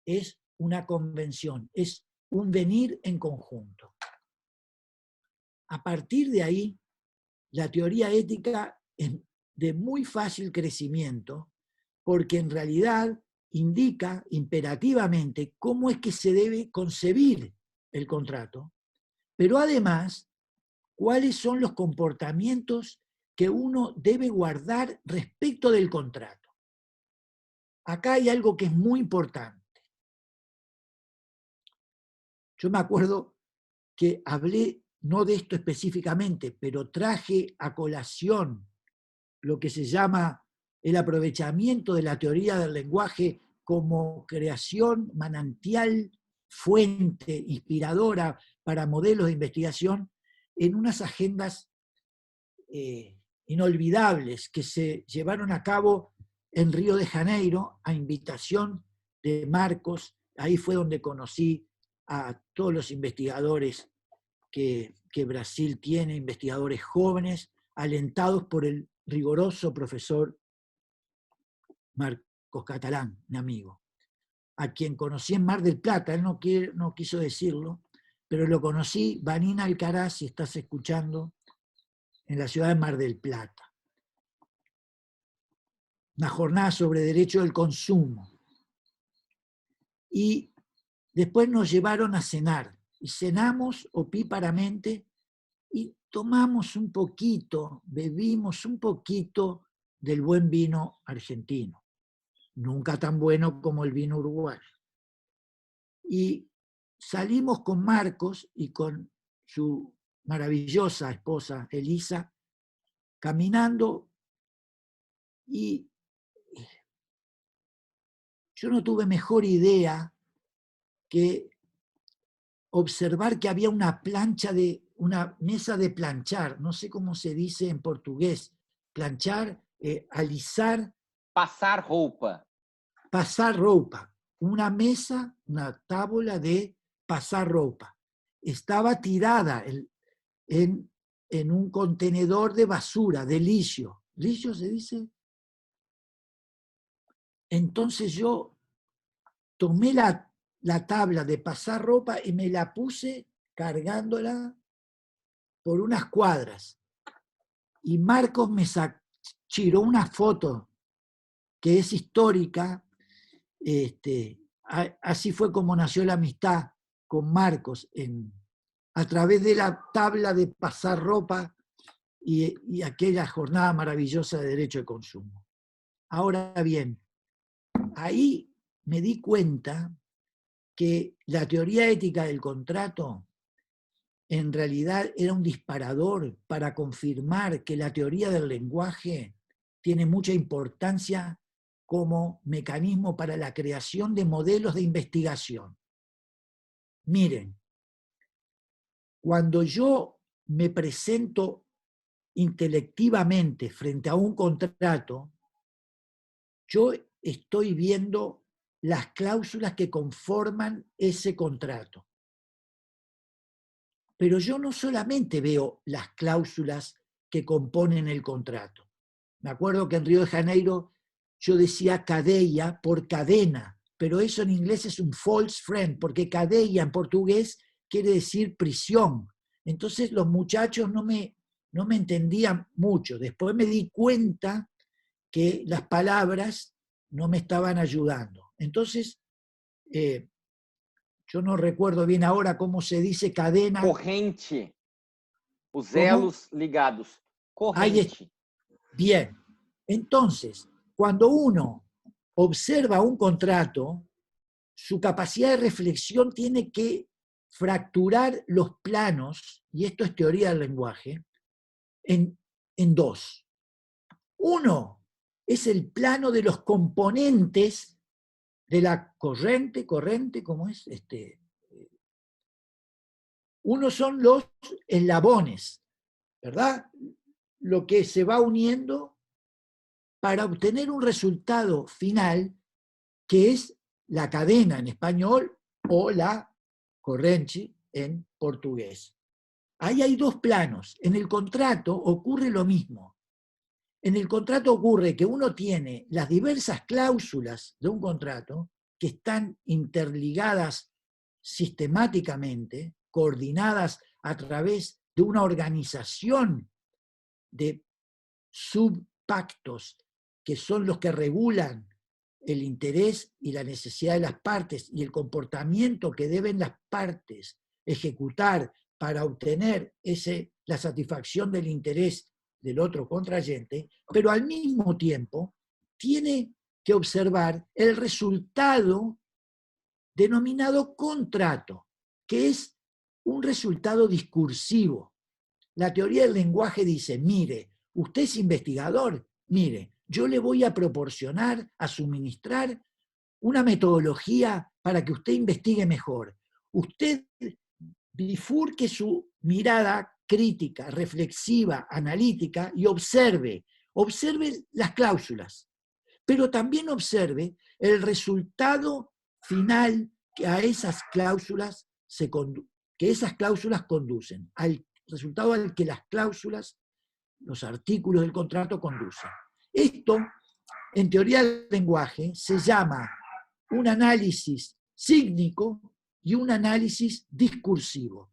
es una convención, es un venir en conjunto. A partir de ahí, la teoría ética es de muy fácil crecimiento, porque en realidad indica imperativamente cómo es que se debe concebir el contrato, pero además cuáles son los comportamientos que uno debe guardar respecto del contrato. Acá hay algo que es muy importante. Yo me acuerdo que hablé, no de esto específicamente, pero traje a colación lo que se llama el aprovechamiento de la teoría del lenguaje como creación, manantial, fuente, inspiradora para modelos de investigación en unas agendas inolvidables que se llevaron a cabo en Río de Janeiro a invitación de Marcos. Ahí fue donde conocí a todos los investigadores que Brasil tiene, investigadores jóvenes, alentados por el riguroso profesor Marcos Catalán, mi amigo, a quien conocí en Mar del Plata. Él no quiso decirlo, pero lo conocí, Vanina Alcaraz, si estás escuchando, en la ciudad de Mar del Plata. Una jornada sobre derecho del consumo. Y después nos llevaron a cenar. Y cenamos opíparamente y tomamos un poquito, bebimos un poquito del buen vino argentino. Nunca tan bueno como el vino uruguayo. Y salimos con Marcos y con su maravillosa esposa Elisa, caminando, y yo no tuve mejor idea que observar que había una mesa de planchar, no sé cómo se dice en portugués, planchar, alisar. Passar roupa. Pasar ropa, una mesa, una tabla de pasar ropa. Estaba tirada en un contenedor de basura, de licio. ¿Licio se dice? Entonces yo tomé la tabla de pasar ropa y me la puse cargándola por unas cuadras. Y Marcos me tiró una foto que es histórica. Así fue como nació la amistad con Marcos, a través de la tabla de pasar ropa y aquella jornada maravillosa de derecho de consumo. Ahora bien, ahí me di cuenta que la teoría ética del contrato en realidad era un disparador para confirmar que la teoría del lenguaje tiene mucha importancia como mecanismo para la creación de modelos de investigación. Miren, cuando yo me presento intelectivamente frente a un contrato, yo estoy viendo las cláusulas que conforman ese contrato. Pero yo no solamente veo las cláusulas que componen el contrato. Me acuerdo que en Río de Janeiro yo decía cadeia por cadena, pero eso en inglés es un false friend, porque cadeia en portugués quiere decir prisión. Entonces los muchachos no me entendían mucho. Después me di cuenta que las palabras no me estaban ayudando. Entonces, yo no recuerdo bien ahora cómo se dice cadena. Corrente. Os ¿Cómo? elos ligados. Corrente. Bien. Entonces, cuando uno observa un contrato, su capacidad de reflexión tiene que fracturar los planos, y esto es teoría del lenguaje, en dos. Uno es el plano de los componentes de la corriente, ¿cómo es? Uno son los eslabones, ¿verdad? Lo que se va uniendo para obtener un resultado final que es la cadena en español o la corrente en portugués. Ahí hay dos planos. En el contrato ocurre lo mismo. En el contrato ocurre que uno tiene las diversas cláusulas de un contrato que están interligadas sistemáticamente, coordinadas a través de una organización de subpactos que son los que regulan el interés y la necesidad de las partes y el comportamiento que deben las partes ejecutar para obtener la satisfacción del interés del otro contrayente, pero al mismo tiempo tiene que observar el resultado denominado contrato, que es un resultado discursivo. La teoría del lenguaje dice, mire, usted es investigador, mire, yo le voy a proporcionar, a suministrar una metodología para que usted investigue mejor. Usted bifurque su mirada crítica, reflexiva, analítica y observe las cláusulas, pero también observe el resultado final que a esas cláusulas conducen, al resultado al que las cláusulas, los artículos del contrato conducen. Esto, en teoría del lenguaje, se llama un análisis sígnico y un análisis discursivo.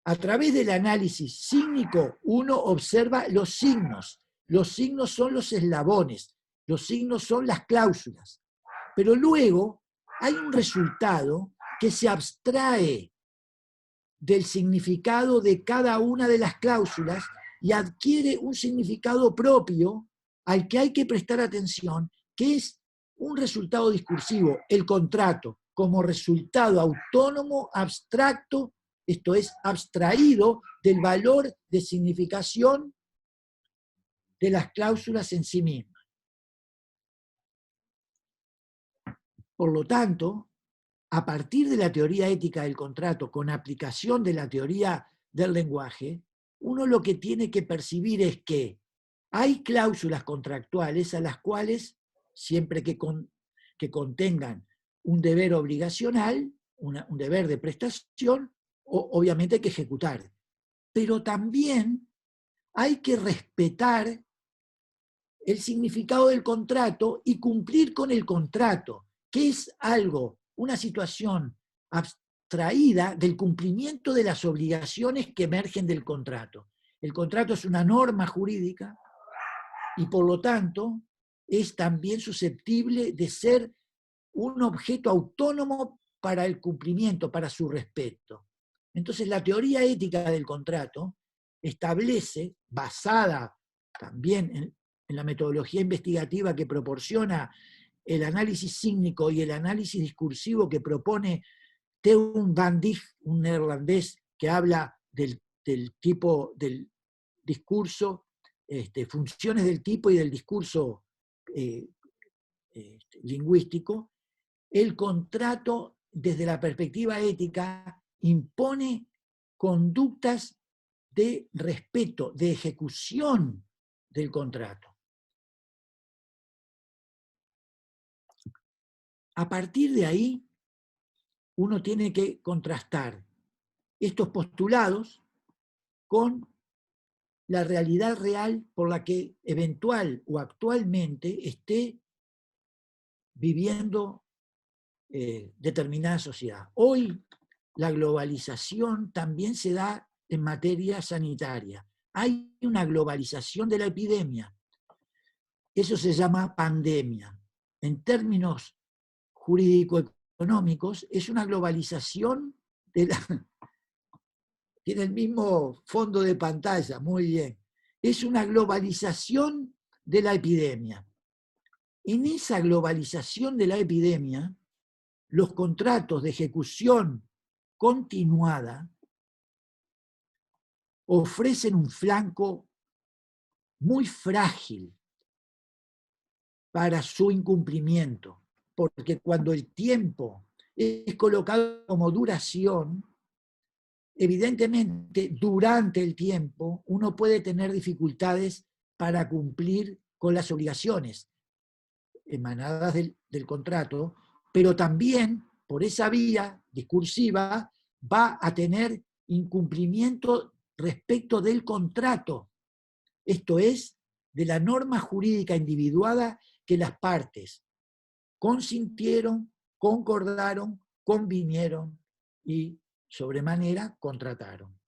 A través del análisis sígnico, uno observa los signos. Los signos son los eslabones, los signos son las cláusulas. Pero luego hay un resultado que se abstrae del significado de cada una de las cláusulas y adquiere un significado propio al que hay que prestar atención, que es un resultado discursivo, el contrato, como resultado autónomo, abstracto, esto es, abstraído del valor de significación de las cláusulas en sí mismas. Por lo tanto, a partir de la teoría ética del contrato, con aplicación de la teoría del lenguaje, uno lo que tiene que percibir es que hay cláusulas contractuales a las cuales, siempre que contengan un deber obligacional, un deber de prestación, obviamente hay que ejecutar. Pero también hay que respetar el significado del contrato y cumplir con el contrato, que es algo, una situación abstraída del cumplimiento de las obligaciones que emergen del contrato. El contrato es una norma jurídica y por lo tanto es también susceptible de ser un objeto autónomo para el cumplimiento, para su respeto. Entonces la teoría ética del contrato establece, basada también en la metodología investigativa que proporciona el análisis sígnico y el análisis discursivo que propone Teun van Dijk, un neerlandés que habla del tipo del discurso, funciones del tipo y del discurso lingüístico. El contrato, desde la perspectiva ética, impone conductas de respeto, de ejecución del contrato. A partir de ahí, uno tiene que contrastar estos postulados con la realidad real por la que eventual o actualmente esté viviendo determinada sociedad. Hoy la globalización también se da en materia sanitaria. Hay una globalización de la epidemia. Eso se llama pandemia. En términos jurídico-económicos, es una globalización de la... Tiene el mismo fondo de pantalla, muy bien. Es una globalización de la epidemia. En esa globalización de la epidemia, los contratos de ejecución continuada ofrecen un flanco muy frágil para su incumplimiento, porque cuando el tiempo es colocado como duración, evidentemente durante el tiempo uno puede tener dificultades para cumplir con las obligaciones emanadas del contrato, pero también por esa vía discursiva va a tener incumplimiento respecto del contrato, esto es, de la norma jurídica individuada que las partes consintieron, concordaron, convinieron y sobremanera contrataron.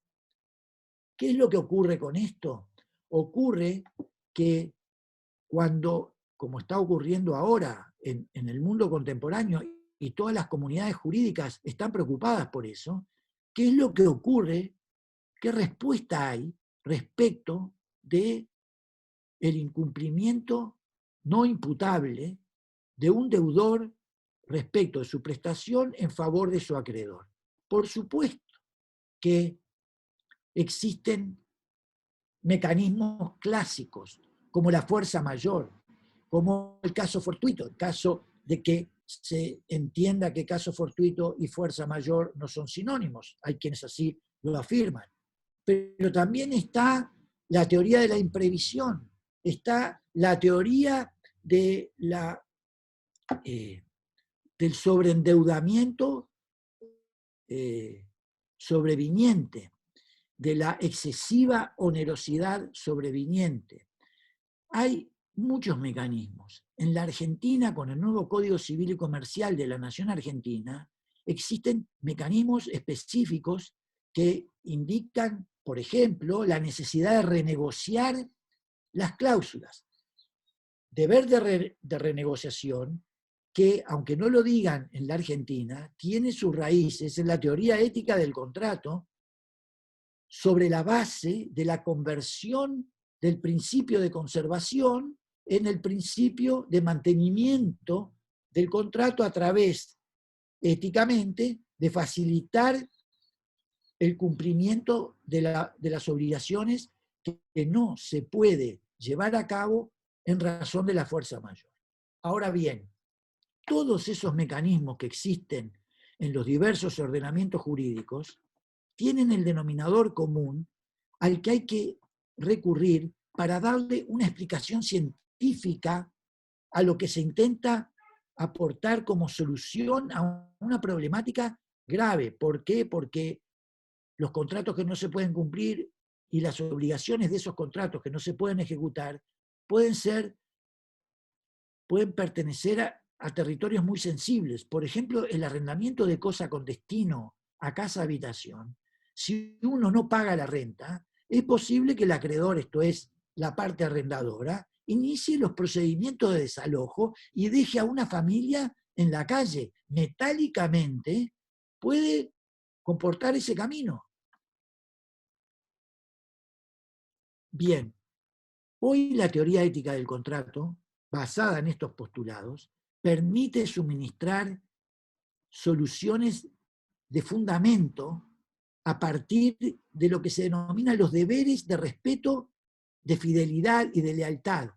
¿Qué es lo que ocurre con esto? Ocurre que cuando, como está ocurriendo ahora en el mundo contemporáneo, y todas las comunidades jurídicas están preocupadas por eso, ¿qué es lo que ocurre? ¿Qué respuesta hay respecto de el incumplimiento no imputable de un deudor respecto de su prestación en favor de su acreedor? Por supuesto que existen mecanismos clásicos, como la fuerza mayor, como el caso fortuito, el caso de que se entienda que caso fortuito y fuerza mayor no son sinónimos. Hay quienes así lo afirman. Pero también está la teoría de la imprevisión, está la teoría de del sobreendeudamiento sobreviniente, de la excesiva onerosidad sobreviniente. Hay muchos mecanismos. En la Argentina, con el nuevo Código Civil y Comercial de la Nación Argentina, existen mecanismos específicos que indican, por ejemplo, la necesidad de renegociar las cláusulas. Deber de renegociación que, aunque no lo digan en la Argentina, tiene sus raíces en la teoría ética del contrato, sobre la base de la conversión del principio de conservación en el principio de mantenimiento del contrato a través, éticamente, de facilitar el cumplimiento de las obligaciones que no se puede llevar a cabo en razón de la fuerza mayor. Ahora bien, todos esos mecanismos que existen en los diversos ordenamientos jurídicos tienen el denominador común al que hay que recurrir para darle una explicación científica a lo que se intenta aportar como solución a una problemática grave. ¿Por qué? Porque los contratos que no se pueden cumplir y las obligaciones de esos contratos que no se pueden ejecutar pueden pertenecer a territorios muy sensibles. Por ejemplo, el arrendamiento de cosa con destino a casa-habitación. Si uno no paga la renta, es posible que el acreedor, esto es, la parte arrendadora, inicie los procedimientos de desalojo y deje a una familia en la calle. Metálicamente puede comportar ese camino. Bien, hoy la teoría ética del contrato, basada en estos postulados, permite suministrar soluciones de fundamento a partir de lo que se denominan los deberes de respeto, de fidelidad y de lealtad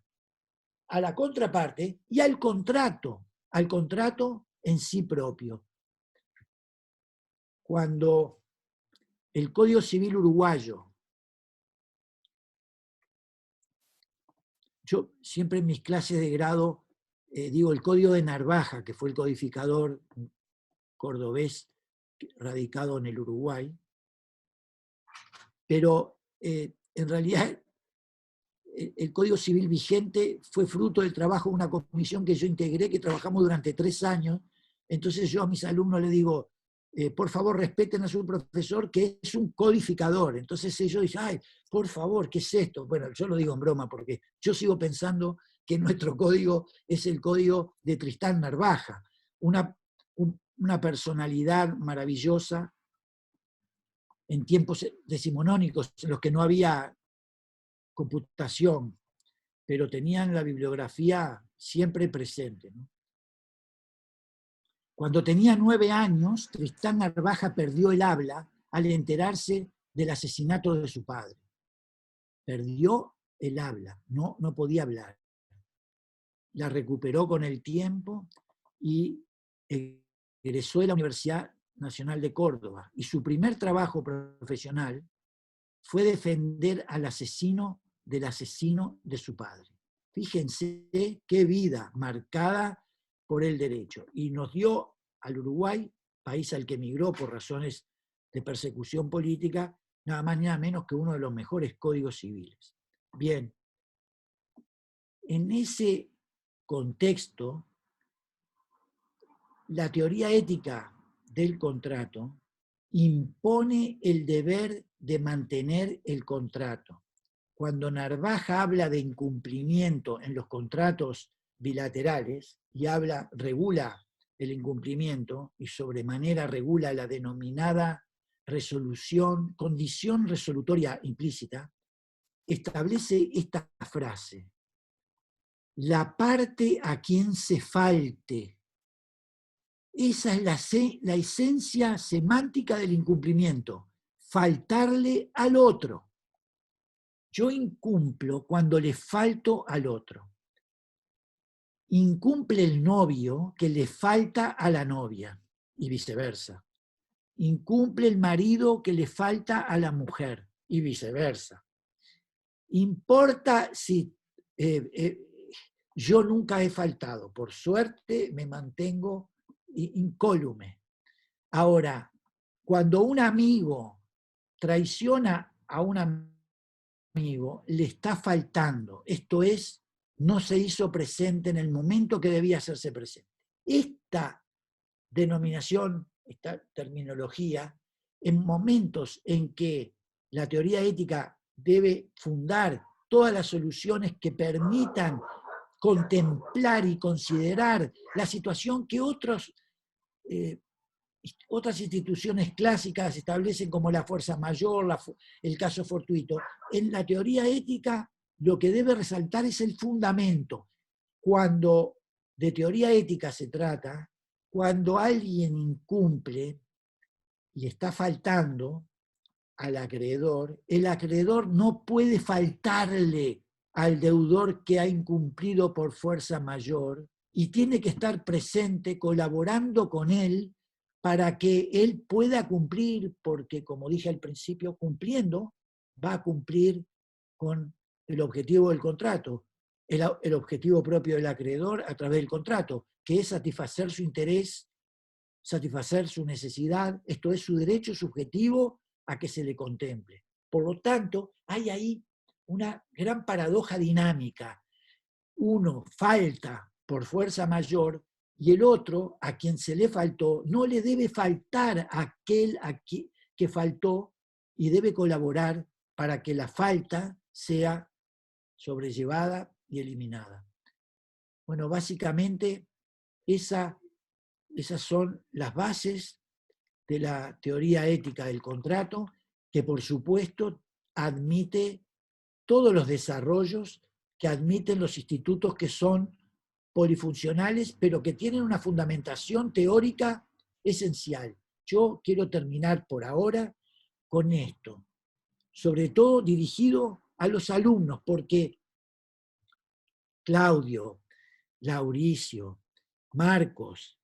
a la contraparte y al contrato en sí propio. Cuando el Código Civil uruguayo, yo siempre en mis clases de grado digo el Código de Narvaja, que fue el codificador cordobés radicado en el Uruguay, pero en realidad el Código Civil vigente fue fruto del trabajo de una comisión que yo integré, que trabajamos durante 3 años. Entonces yo a mis alumnos les digo, por favor respeten a su profesor, que es un codificador. Entonces ellos dicen, ay, por favor, ¿qué es esto? Bueno, yo lo digo en broma, porque yo sigo pensando que nuestro código es el código de Tristán Narvaja, una personalidad maravillosa en tiempos decimonónicos en los que no había computación, pero tenían la bibliografía siempre presente, ¿no? Cuando tenía 9 años, Tristán Narvaja perdió el habla al enterarse del asesinato de su padre. Perdió el habla, no podía hablar. La recuperó con el tiempo y egresó de la Universidad Nacional de Córdoba. Y su primer trabajo profesional fue defender al asesino del asesino de su padre. Fíjense qué vida marcada por el derecho. Y nos dio al Uruguay, país al que emigró por razones de persecución política, nada más ni nada menos que uno de los mejores códigos civiles. Bien, en ese contexto, la teoría ética del contrato impone el deber de mantener el contrato. Cuando Narvaja habla de incumplimiento en los contratos bilaterales y regula el incumplimiento y sobremanera regula la denominada condición resolutoria implícita, establece esta frase: la parte a quien se falte. Esa es la esencia semántica del incumplimiento, faltarle al otro. Yo incumplo cuando le falto al otro. Incumple el novio que le falta a la novia y viceversa. Incumple el marido que le falta a la mujer y viceversa. Importa si yo nunca he faltado, por suerte me mantengo incólume. Ahora, cuando un amigo traiciona a un amigo, le está faltando, esto es, no se hizo presente en el momento que debía hacerse presente. Esta denominación, esta terminología, en momentos en que la teoría ética debe fundar todas las soluciones que permitan contemplar y considerar la situación que otras instituciones clásicas establecen como la fuerza mayor, el caso fortuito. En la teoría ética lo que debe resaltar es el fundamento. Cuando de teoría ética se trata, cuando alguien incumple y está faltando al acreedor, el acreedor no puede faltarle al deudor que ha incumplido por fuerza mayor y tiene que estar presente colaborando con él para que él pueda cumplir, porque como dije al principio, cumpliendo va a cumplir con el objetivo del contrato, el objetivo propio del acreedor a través del contrato, que es satisfacer su interés, satisfacer su necesidad, esto es su derecho subjetivo a que se le contemple. Por lo tanto, hay ahí una gran paradoja dinámica. Uno falta por fuerza mayor y el otro, a quien se le faltó, no le debe faltar a aquel que faltó y debe colaborar para que la falta sea sobrellevada y eliminada. Bueno, básicamente esas son las bases de la teoría ética del contrato, que por supuesto admite todos los desarrollos que admiten los institutos que son polifuncionales, pero que tienen una fundamentación teórica esencial. Yo quiero terminar por ahora con esto, sobre todo dirigido a los alumnos, porque Claudio, Lauricio, Marcos,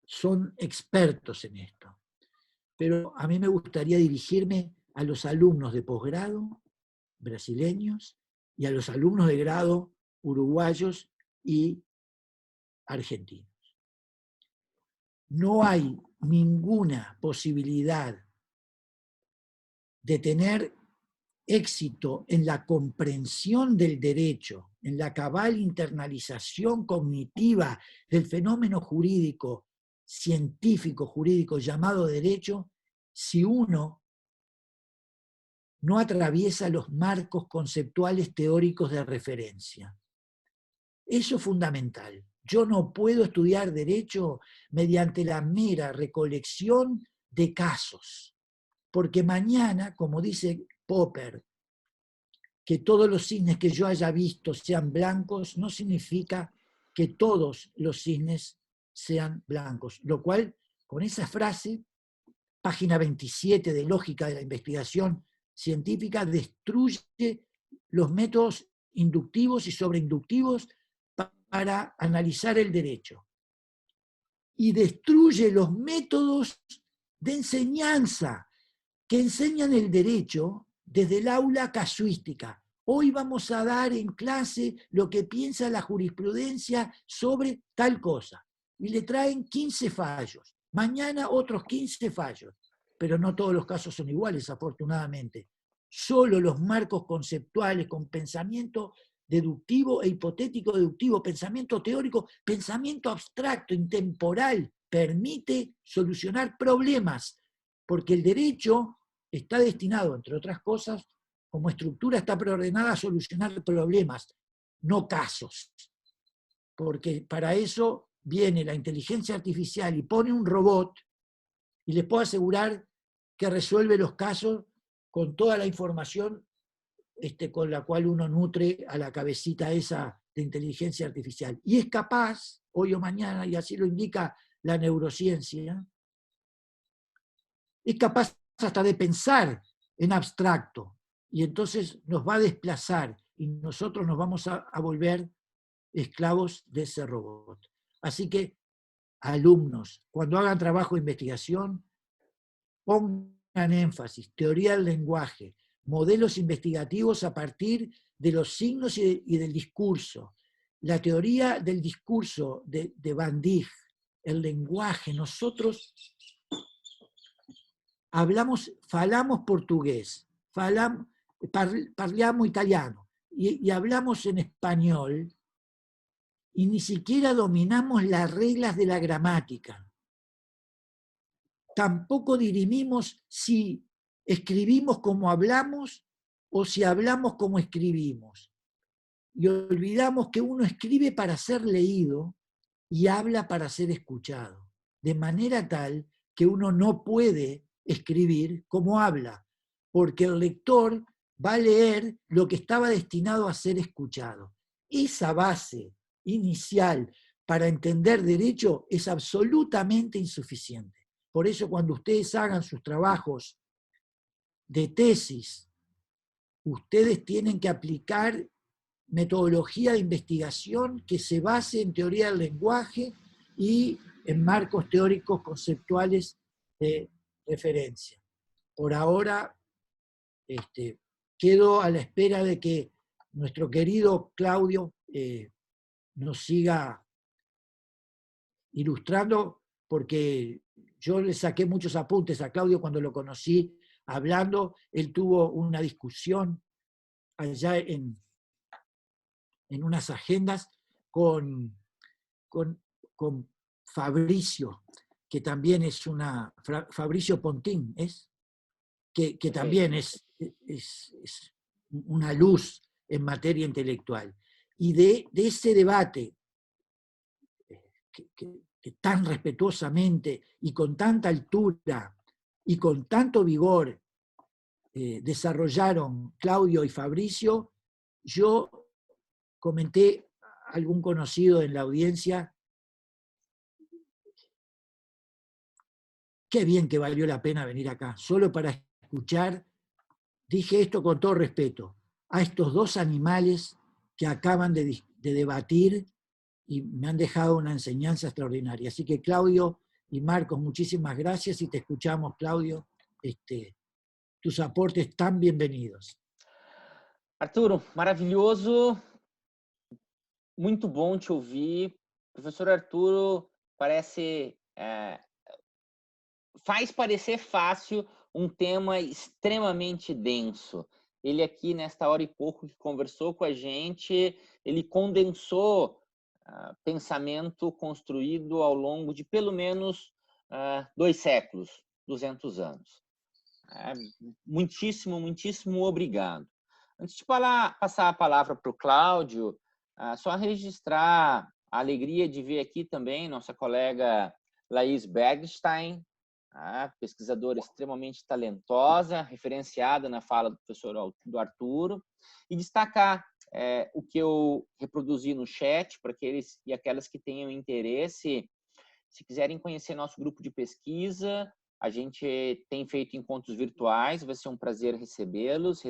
son expertos en esto. Pero a mí me gustaría dirigirme a los alumnos de posgrado brasileños y a los alumnos de grado uruguayos y argentinos. No hay ninguna posibilidad de tener éxito en la comprensión del derecho, en la cabal internalización cognitiva del fenómeno jurídico, científico jurídico llamado derecho, si uno no atraviesa los marcos conceptuales teóricos de referencia. Eso es fundamental. Yo no puedo estudiar derecho mediante la mera recolección de casos, porque mañana, como dice Popper, que todos los cisnes que yo haya visto sean blancos, no significa que todos los cisnes sean blancos, lo cual, con esa frase, página 27 de Lógica de la Investigación Científica, destruye los métodos inductivos y sobreinductivos para analizar el derecho. Y destruye los métodos de enseñanza que enseñan el derecho desde el aula casuística. Hoy vamos a dar en clase lo que piensa la jurisprudencia sobre tal cosa. Y le traen 15 fallos. Mañana otros 15 fallos. Pero no todos los casos son iguales, afortunadamente. Solo los marcos conceptuales con pensamiento deductivo e hipotético deductivo, pensamiento teórico, pensamiento abstracto, intemporal, permite solucionar problemas, porque el derecho está destinado, entre otras cosas, como estructura está preordenada a solucionar problemas. no casos. Porque para eso viene la inteligencia artificial y pone un robot, y les puedo asegurar que resuelve los casos con toda la información con la cual uno nutre a la cabecita esa de inteligencia artificial. Y es capaz, hoy o mañana, y así lo indica la neurociencia, es capaz hasta de pensar en abstracto, y entonces nos va a desplazar y nosotros nos vamos a volver esclavos de ese robot. Así que, alumnos, cuando hagan trabajo de investigación, pongan énfasis, teoría del lenguaje, modelos investigativos a partir de los signos y del discurso. La teoría del discurso de Van Dijk, el lenguaje. Nosotros falamos portugués, parliamo italiano y hablamos en español y ni siquiera dominamos las reglas de la gramática. Tampoco dirimimos si escribimos como hablamos o si hablamos como escribimos. Y olvidamos que uno escribe para ser leído y habla para ser escuchado. De manera tal que uno no puede escribir como habla, porque el lector va a leer lo que estaba destinado a ser escuchado. Esa base inicial para entender derecho es absolutamente insuficiente. Por eso cuando ustedes hagan sus trabajos de tesis, ustedes tienen que aplicar metodología de investigación que se base en teoría del lenguaje y en marcos teóricos conceptuales de referencia. Por ahora, quedo a la espera de que nuestro querido Claudio nos siga ilustrando, porque yo le saqué muchos apuntes a Claudio cuando lo conocí hablando. Él tuvo una discusión allá en unas agendas con Fabricio, que también es Fabricio Pontín, que también es una luz en materia intelectual. Y de ese debate que tan respetuosamente y con tanta altura y con tanto vigor desarrollaron Claudio y Fabricio, yo comenté a algún conocido en la audiencia, qué bien que valió la pena venir acá, solo para escuchar, dije esto con todo respeto, a estos dos animales que acaban de debatir y me han dejado una enseñanza extraordinaria. Así que Claudio y Marcos, muchísimas gracias y te escuchamos, Claudio. Tus aportes tan bienvenidos. Arturo, maravilhoso, muito bom te ouvir. Professor Arturo parece... faz parecer fácil um tema extremamente denso. Ele aqui, nesta hora e pouco que conversou com a gente, ele condensou pensamento construído ao longo de pelo menos 2 séculos, 200 anos. Muitíssimo, muitíssimo obrigado. Antes de passar a palavra para o Cláudio, só registrar a alegria de ver aqui também nossa colega Laís Bergstein, pesquisadora extremamente talentosa, referenciada na fala do professor Arturo, e destacar o que eu reproduzi no chat para aqueles e aquelas que tenham interesse, se quiserem conhecer nosso grupo de pesquisa, a gente tem feito encontros virtuais, vai ser um prazer recebê-las,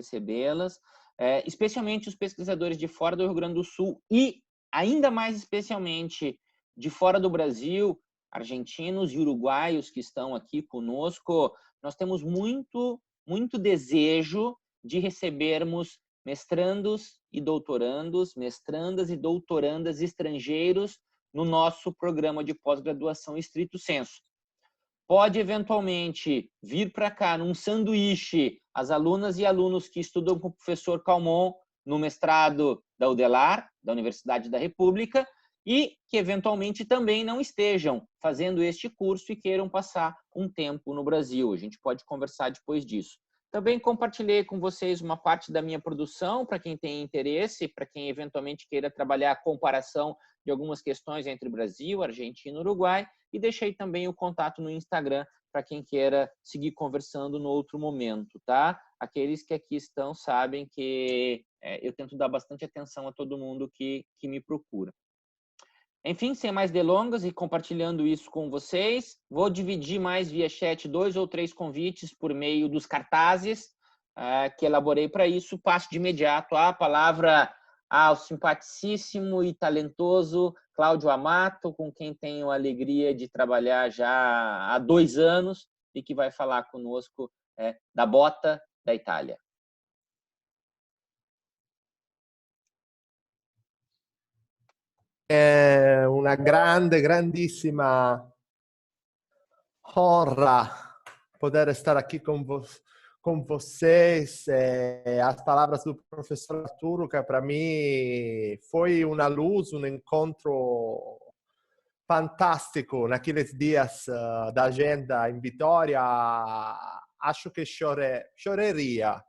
especialmente os pesquisadores de fora do Rio Grande do Sul e, ainda mais especialmente, de fora do Brasil, argentinos e uruguaios que estão aqui conosco. Nós temos muito, muito desejo de recebermos mestrandos e doutorandos, mestrandas e doutorandas estrangeiros no nosso programa de pós-graduação estrito sensu. Pode, eventualmente, vir para cá num sanduíche as alunas e alunos que estudam com o professor Calmon no mestrado da UDELAR, da Universidade da República, e que, eventualmente, também não estejam fazendo este curso e queiram passar um tempo no Brasil. A gente pode conversar depois disso. Também compartilhei com vocês uma parte da minha produção, para quem tem interesse, para quem eventualmente queira trabalhar a comparação de algumas questões entre Brasil, Argentina e Uruguai, e deixei também o contato no Instagram para quem queira seguir conversando no outro momento, tá? Aqueles que aqui estão sabem que eu tento dar bastante atenção a todo mundo que me procura. Enfim, sem mais delongas e compartilhando isso com vocês, vou dividir mais via chat 2 ou 3 convites por meio dos cartazes que elaborei para isso. Passo de imediato a palavra ao simpaticíssimo e talentoso Cláudio Amato, com quem tenho a alegria de trabalhar já há 2 anos e que vai falar conosco da Bota da Itália. È una grandissima honra poder estar aqui com vocês. As palavras do professor Arturo, que para mim foi uma luz, um encontro fantástico naqueles dias da agenda em Vitória. Acho que choraria.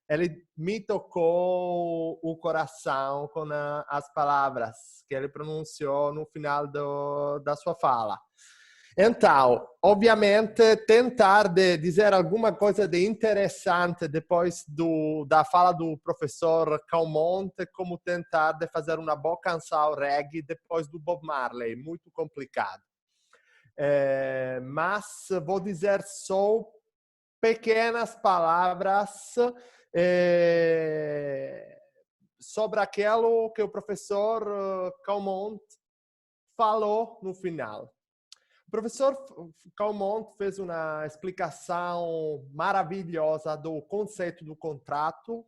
Ele me tocou o coração com as palavras que ele pronunciou no final da sua fala. Então, obviamente, tentar de dizer alguma coisa de interessante depois da fala do professor Calmont, como tentar de fazer uma boa canção reggae depois do Bob Marley, muito complicado. Mas vou dizer só pequenas palavras sobre aquilo que o professor Calmont falou no final. O professor Calmont fez uma explicação maravilhosa do conceito do contrato.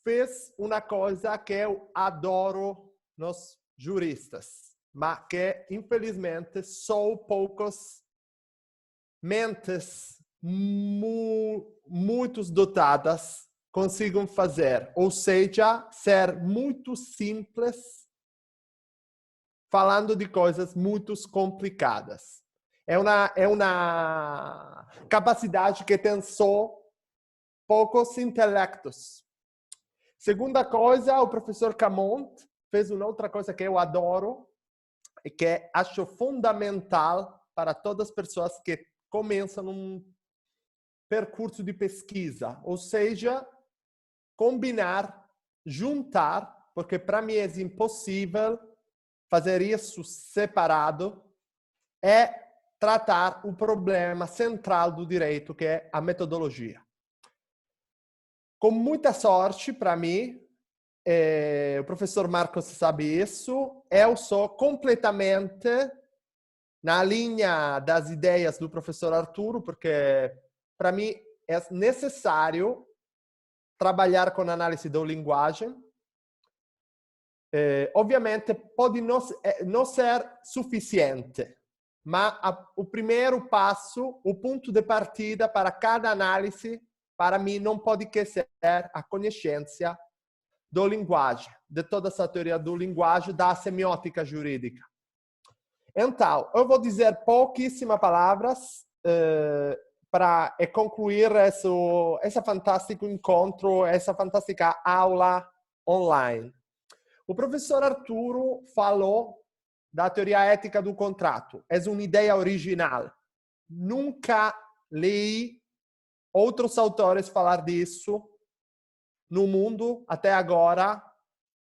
Fez uma coisa que eu adoro nos juristas, mas que, infelizmente, só poucos mentes muito dotadas consigam fazer, ou seja, ser muito simples, falando de coisas muito complicadas. É uma capacidade que tem só poucos intelectos. Segunda coisa, o professor Calmont fez uma outra coisa que eu adoro e que acho fundamental para todas as pessoas que começam um percurso de pesquisa, ou seja, combinar, juntar, porque para mim é impossível fazer isso separado, é tratar o problema central do direito, que é a metodologia. Com muita sorte, para mim, o professor Marcos sabe isso, eu sou completamente na linha das ideias do professor Arturo, porque para mim é necessário trabalhar com análise da linguagem. Obviamente pode não ser suficiente, mas o primeiro passo, o ponto de partida para cada análise, para mim não pode que ser a consciência da linguagem, de toda essa teoria da linguagem, da semiótica jurídica. Então, eu vou dizer pouquíssimas palavras para concluir esse fantástico encontro, essa fantástica aula online. O professor Arturo falou da teoria ética do contrato. É uma ideia original. Nunca li outros autores falar disso no mundo até agora,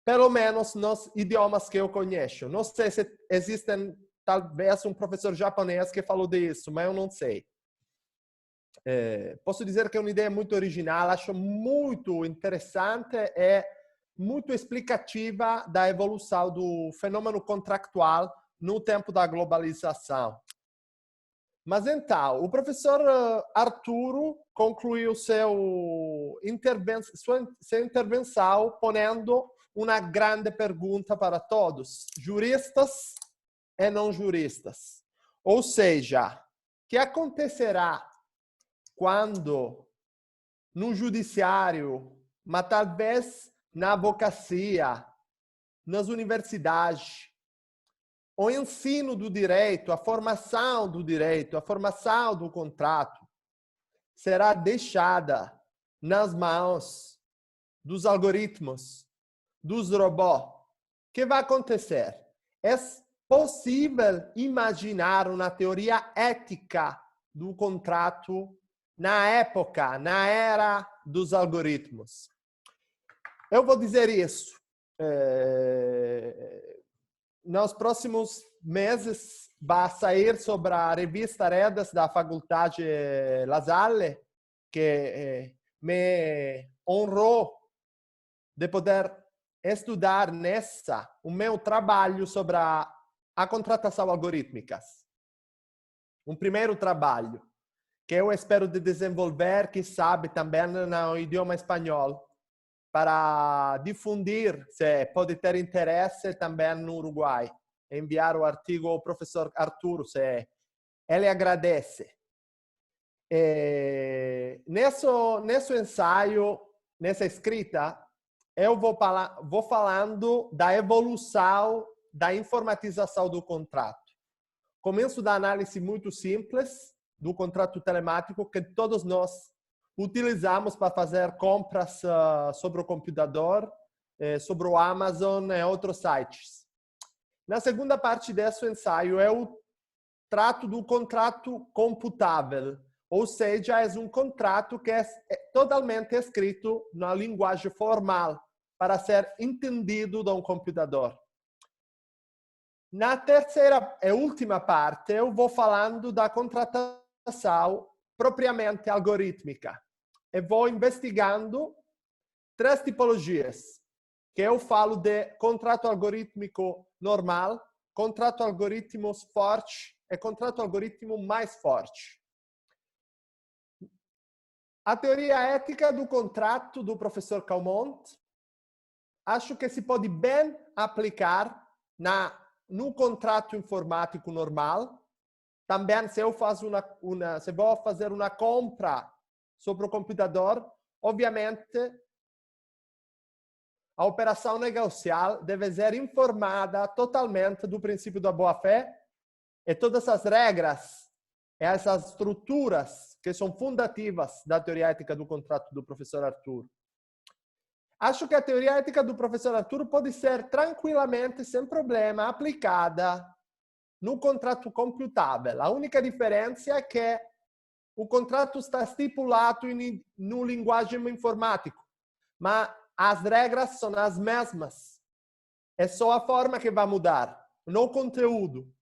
pelo menos nos idiomas que eu conheço. Não sei se existem, talvez, um professor japonês que falou disso, mas eu não sei. Posso dizer que é uma ideia muito original, acho muito interessante e muito explicativa da evolução do fenômeno contractual no tempo da globalização. Mas então, o professor Arturo concluiu sua intervenção ponendo uma grande pergunta para todos, juristas e não juristas. Ou seja, o que acontecerá quando no judiciário, mas talvez na advocacia, nas universidades, o ensino do direito, a formação do direito, a formação do contrato, será deixada nas mãos dos algoritmos, dos robôs, o que vai acontecer? É possível imaginar uma teoria ética do contrato na época, na era dos algoritmos. Eu vou dizer isso. Nos próximos meses vai sair sobre a revista Redes da Faculdade La Salle, que me honrou de poder estudar nessa o meu trabalho sobre a contratação algorítmica. Um primeiro trabalho que eu espero de desenvolver, que sabe, também no idioma espanhol, para difundir, se pode ter interesse também no Uruguai. Enviar o artigo ao professor Arturo, se ele agradece. Nesse ensaio, nessa escrita, eu vou falando da evolução da informatização do contrato. Começo da análise muito simples do contrato telemático que todos nós utilizamos para fazer compras sobre o computador, sobre o Amazon e outros sites. Na segunda parte desse ensaio, eu trato do contrato computável, ou seja, é um contrato que é totalmente escrito na linguagem formal para ser entendido de um computador. Na terceira e última parte, eu vou falando da contratação propriamente algorítmica. E vou investigando 3 tipologias, que eu falo de contrato algorítmico normal, contrato algoritmo forte e contrato algoritmo mais forte. A teoria ética do contrato do professor Calmont, acho que se pode bem aplicar no contrato informático normal. Também, se eu faço se vou fazer uma compra sobre o computador, obviamente, a operação negocial deve ser informada totalmente do princípio da boa-fé e todas as regras e essas estruturas que são fundativas da teoria ética do contrato do professor Arturo. Acho que a teoria ética do professor Arturo pode ser tranquilamente, sem problema, aplicada no contrato computável. A única diferença é que o contrato está estipulado no linguagem informático, mas as regras são as mesmas. É só a forma que vai mudar, não o conteúdo.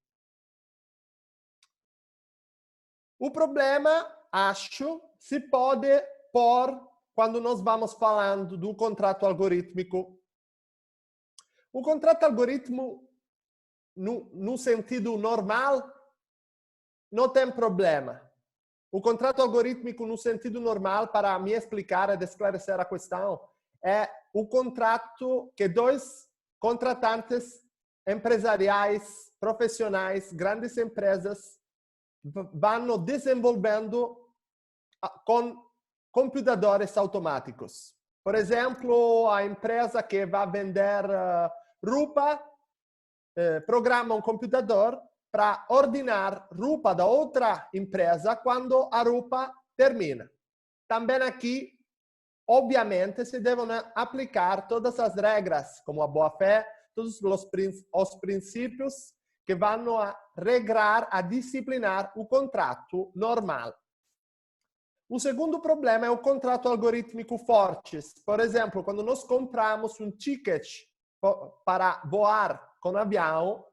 O problema, acho, se pode pôr quando nós vamos falando do contrato algorítmico. O contrato algorítmico, no sentido normal, não tem problema. O contrato algorítmico, no sentido normal, para me explicar e esclarecer a questão, é o contrato que 2 contratantes empresariais, profissionais, grandes empresas, vão desenvolvendo com computadores automáticos. Por exemplo, a empresa que vai vender roupa programa um computador para ordenar roupa da outra empresa quando a roupa termina. Também aqui, obviamente, se devem aplicar todas as regras, como a boa-fé, todos os princípios que vão regrar, a disciplinar o contrato normal. O segundo problema é o contrato algorítmico forte. Por exemplo, quando nós compramos um ticket para voar com avião,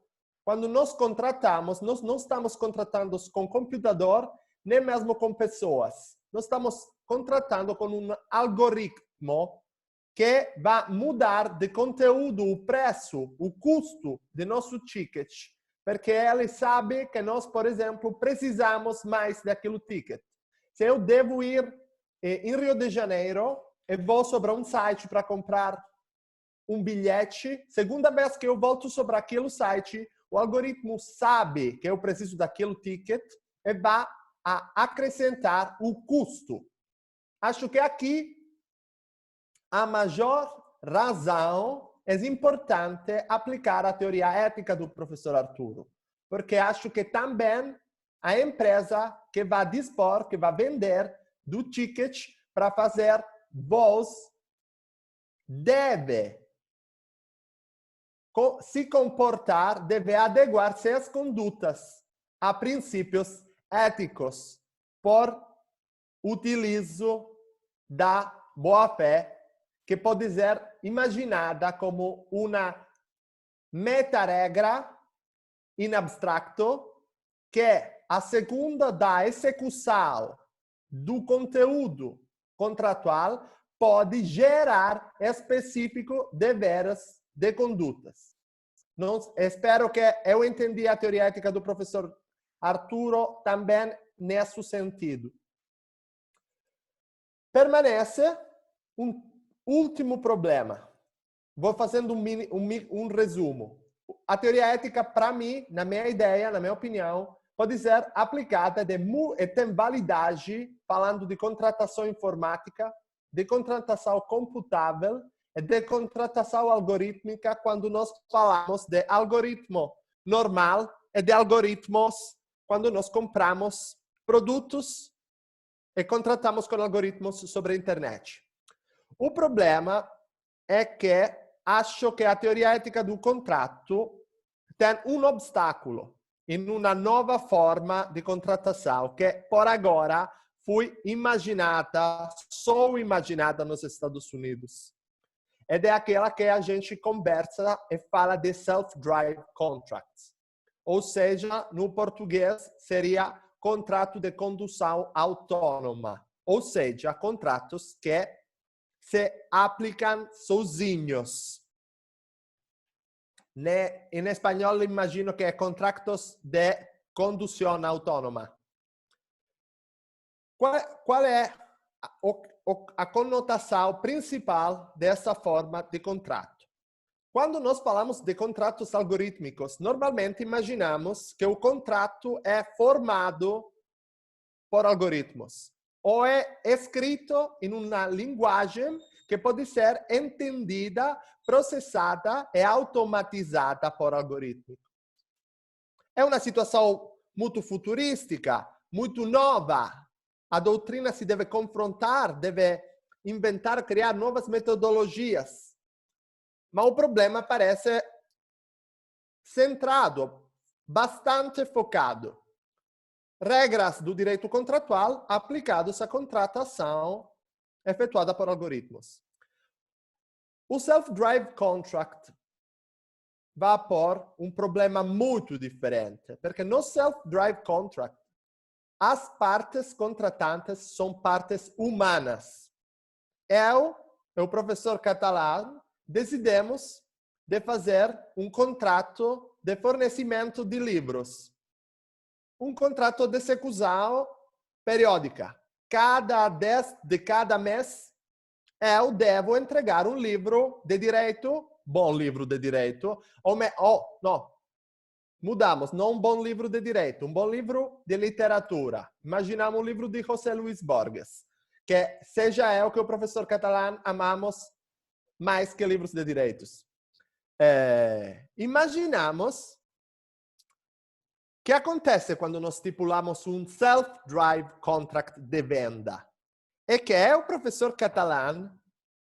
quando nós contratamos, nós não estamos contratando com computador, nem mesmo com pessoas. Nós estamos contratando com um algoritmo que vai mudar de conteúdo o preço, o custo de nosso ticket, porque ele sabe que nós, por exemplo, precisamos mais daquele ticket. Se eu devo ir em Rio de Janeiro e vou sobre um site para comprar um bilhete, segunda vez que eu volto sobre aquele site, o algoritmo sabe que eu preciso daquele ticket e vai acrescentar o custo. Acho que aqui a maior razão é importante aplicar a teoria ética do professor Arturo, porque acho que também a empresa que vai dispor, que vai vender, do ticket para fazer voos deve se comportar, deve adequar suas condutas a princípios éticos por utilizo da boa-fé, que pode ser imaginada como uma meta-regra em abstracto que, a segunda da execução do conteúdo contratual, pode gerar específico deveres de condutas. Não, espero que eu entendi a teoria ética do professor Arturo também nesse sentido. Permanece um último problema. Vou fazendo um resumo. A teoria ética, para mim, na minha ideia, na minha opinião, pode ser aplicada e tem validade, falando de contratação informática, de contratação computável e de contratação algorítmica, quando nós falamos de algoritmo normal e de algoritmos quando nós compramos produtos e contratamos com algoritmos sobre a internet. O problema é que acho que a teoria ética do contrato tem um obstáculo em uma nova forma de contratação que, por agora, foi só imaginada nos Estados Unidos. É daquela que a gente conversa e fala de self-drive contracts. Ou seja, no português, seria contrato de condução autônoma. Ou seja, contratos que se aplicam sozinhos. Em espanhol, imagino que é contratos de condução autônoma. Qual é a conotação principal dessa forma de contrato? Quando nós falamos de contratos algorítmicos, normalmente imaginamos que o contrato é formado por algoritmos ou é escrito em uma linguagem que pode ser entendida, processada e automatizada por algoritmos. É uma situação muito futurística, muito nova. A doutrina se deve confrontar, deve inventar, criar novas metodologias. Mas o problema parece centrado, bastante focado. Regras do direito contratual aplicadas à contratação efetuada por algoritmos. O self-drive contract vai pôr um problema muito diferente, porque no self-drive contract, as partes contratantes são partes humanas. Eu e o professor catalão decidimos de fazer um contrato de fornecimento de livros. Um contrato de execução periódica. De cada mês, eu devo entregar um livro de direito, bom livro de direito, mudamos, não um bom livro de direito, um bom livro de literatura. Imaginamos um livro de José Luis Borges, que seja eu que o professor catalão amamos mais que livros de direitos. Imaginamos o que acontece quando nós estipulamos um self-drive contract de venda. É que eu, professor catalão,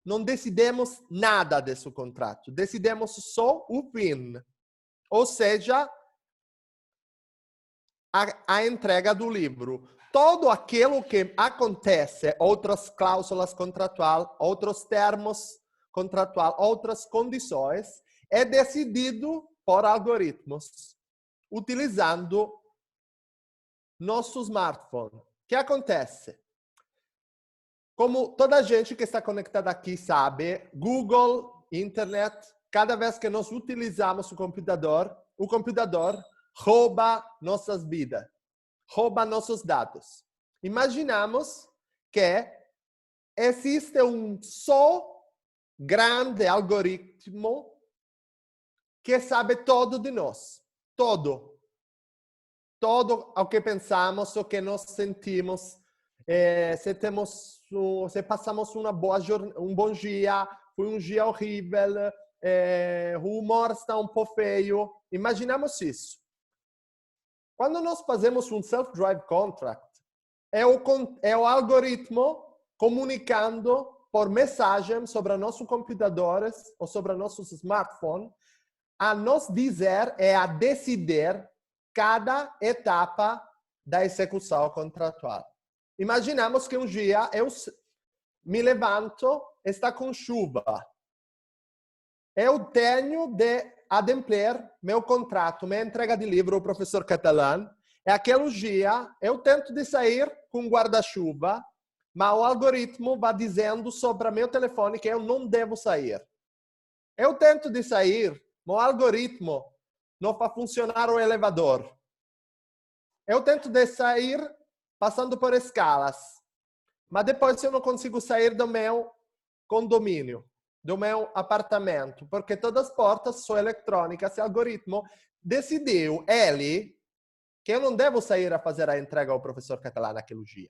não decidimos nada desse contrato. Decidimos só o fim. Ou seja, a entrega do livro. Todo aquilo que acontece, outras cláusulas contratuais, outros termos contratuais, outras condições, é decidido por algoritmos, utilizando nosso smartphone. O que acontece? Como toda a gente que está conectada aqui sabe, Google, internet, cada vez que nós utilizamos o computador rouba nossas vidas, rouba nossos dados. Imaginamos que existe um só grande algoritmo que sabe tudo de nós. Todo o que pensamos, o que nós sentimos, se passamos um bom dia, foi um dia horrível, o humor está um pouco feio. Imaginamos isso. Quando nós fazemos um self-drive contract, é o algoritmo comunicando por mensagem sobre nossos computadores ou sobre nossos smartphones a nos dizer e a decidir cada etapa da execução contratual. Imaginamos que um dia eu me levanto, está com chuva. Eu tenho de adimplir meu contrato, minha entrega de livro ao professor catalão. E aquele dia eu tento de sair com guarda-chuva, mas o algoritmo vai dizendo sobre meu telefone que eu não devo sair. Eu tento de sair, mas o algoritmo não faz funcionar o elevador. Eu tento de sair passando por escalas, mas depois eu não consigo sair do meu condomínio, do meu apartamento, porque todas as portas são eletrônicas e o algoritmo decidiu, ele, que eu não devo sair a fazer a entrega ao professor catalão naquele dia.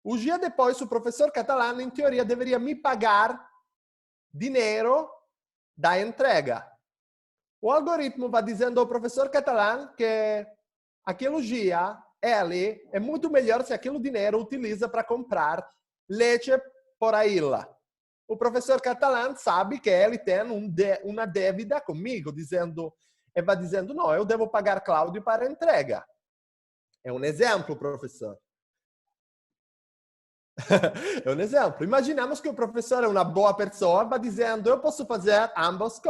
O dia depois, o professor catalão, em teoria, deveria me pagar dinheiro da entrega. O algoritmo vai dizendo ao professor catalão que aquele dia, ele é muito melhor se aquele dinheiro utiliza para comprar leite por a ilha. O professor catalão sabe que ele tem uma dívida comigo, e vai dizendo, não, eu devo pagar Cláudio para a entrega. É um exemplo, professor. É um exemplo. Imaginamos que o professor é uma boa pessoa, vai dizendo, eu posso fazer ambas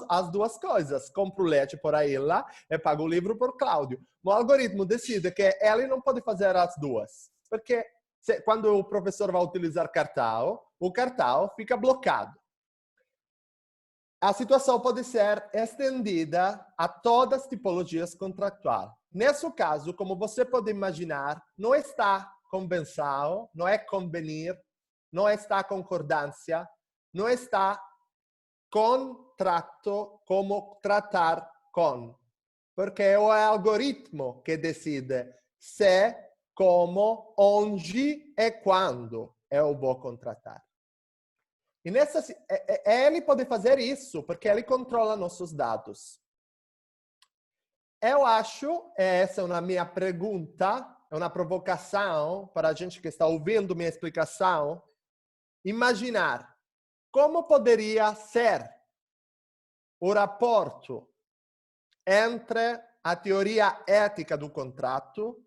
as duas coisas. Compro leite por a ilha e pago o livro por Cláudio. O algoritmo decide que ele não pode fazer as duas. Porque quando o professor vai utilizar cartão, o cartão fica bloqueado. A situação pode ser estendida a todas as tipologias contratuais. Nesse caso, como você pode imaginar, não está convenção, não é convenir, não está concordância, não está contrato como tratar com. Porque é o algoritmo que decide se, como, onde e quando eu vou contratar. E ele pode fazer isso porque ele controla nossos dados. Eu acho, essa é uma minha pergunta, é uma provocação para a gente que está ouvindo minha explicação, imaginar como poderia ser o rapporto entre a teoria ética do contrato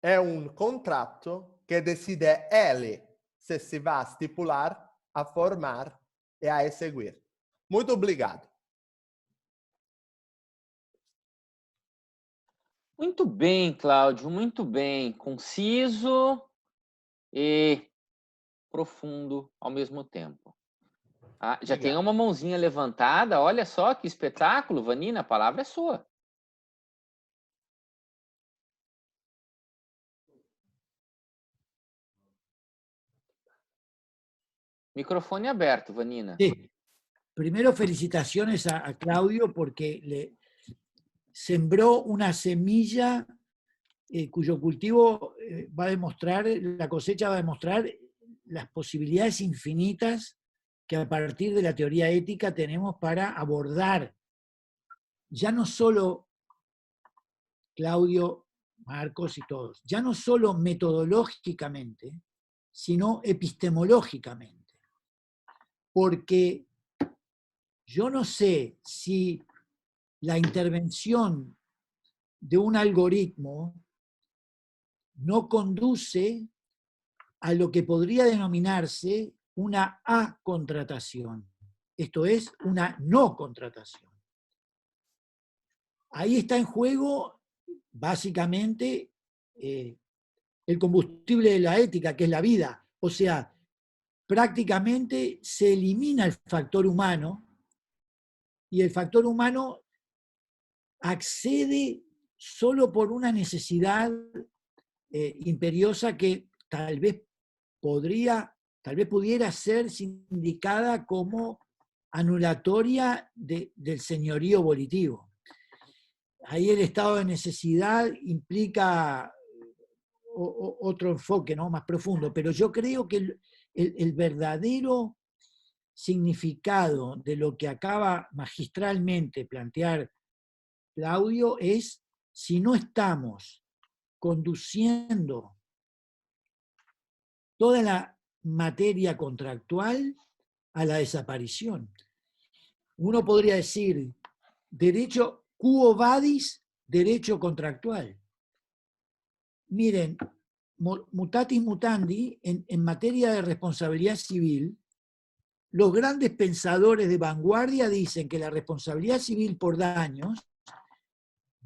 e um contrato que decide ele se vai estipular, a formar e a exeguir. Muito obrigado. Muito bem, Cláudio, muito bem. Conciso e profundo ao mesmo tempo. Ah, já tem uma mãozinha levantada. Olha só que espetáculo. Vanina, a palavra é sua. Microfone aberto, Vanina. Sí. Primero, felicitaciones a Claudio porque le sembró una semilla cuyo cultivo va a demostrar, la cosecha va a demostrar las posibilidades infinitas que a partir de la teoría ética tenemos para abordar ya no solo Claudio, Marcos y todos, ya no solo metodológicamente, sino epistemológicamente. Porque yo no sé si la intervención de un algoritmo no conduce a lo que podría denominarse una acontratación, esto es, una no contratación. Ahí está en juego, básicamente, el combustible de la ética, que es la vida. O sea, prácticamente se elimina el factor humano y el factor humano accede solo por una necesidad imperiosa que tal vez pudiera ser sindicada como anulatoria del señorío volitivo. Ahí el estado de necesidad implica otro enfoque, ¿no?, más profundo, pero yo creo que el verdadero significado de lo que acaba magistralmente plantear Claudio es, si no estamos conduciendo toda la materia contractual a la desaparición. Uno podría decir, derecho quo vadis, derecho contractual. Miren, mutatis mutandi, en materia de responsabilidad civil, los grandes pensadores de vanguardia dicen que la responsabilidad civil por daños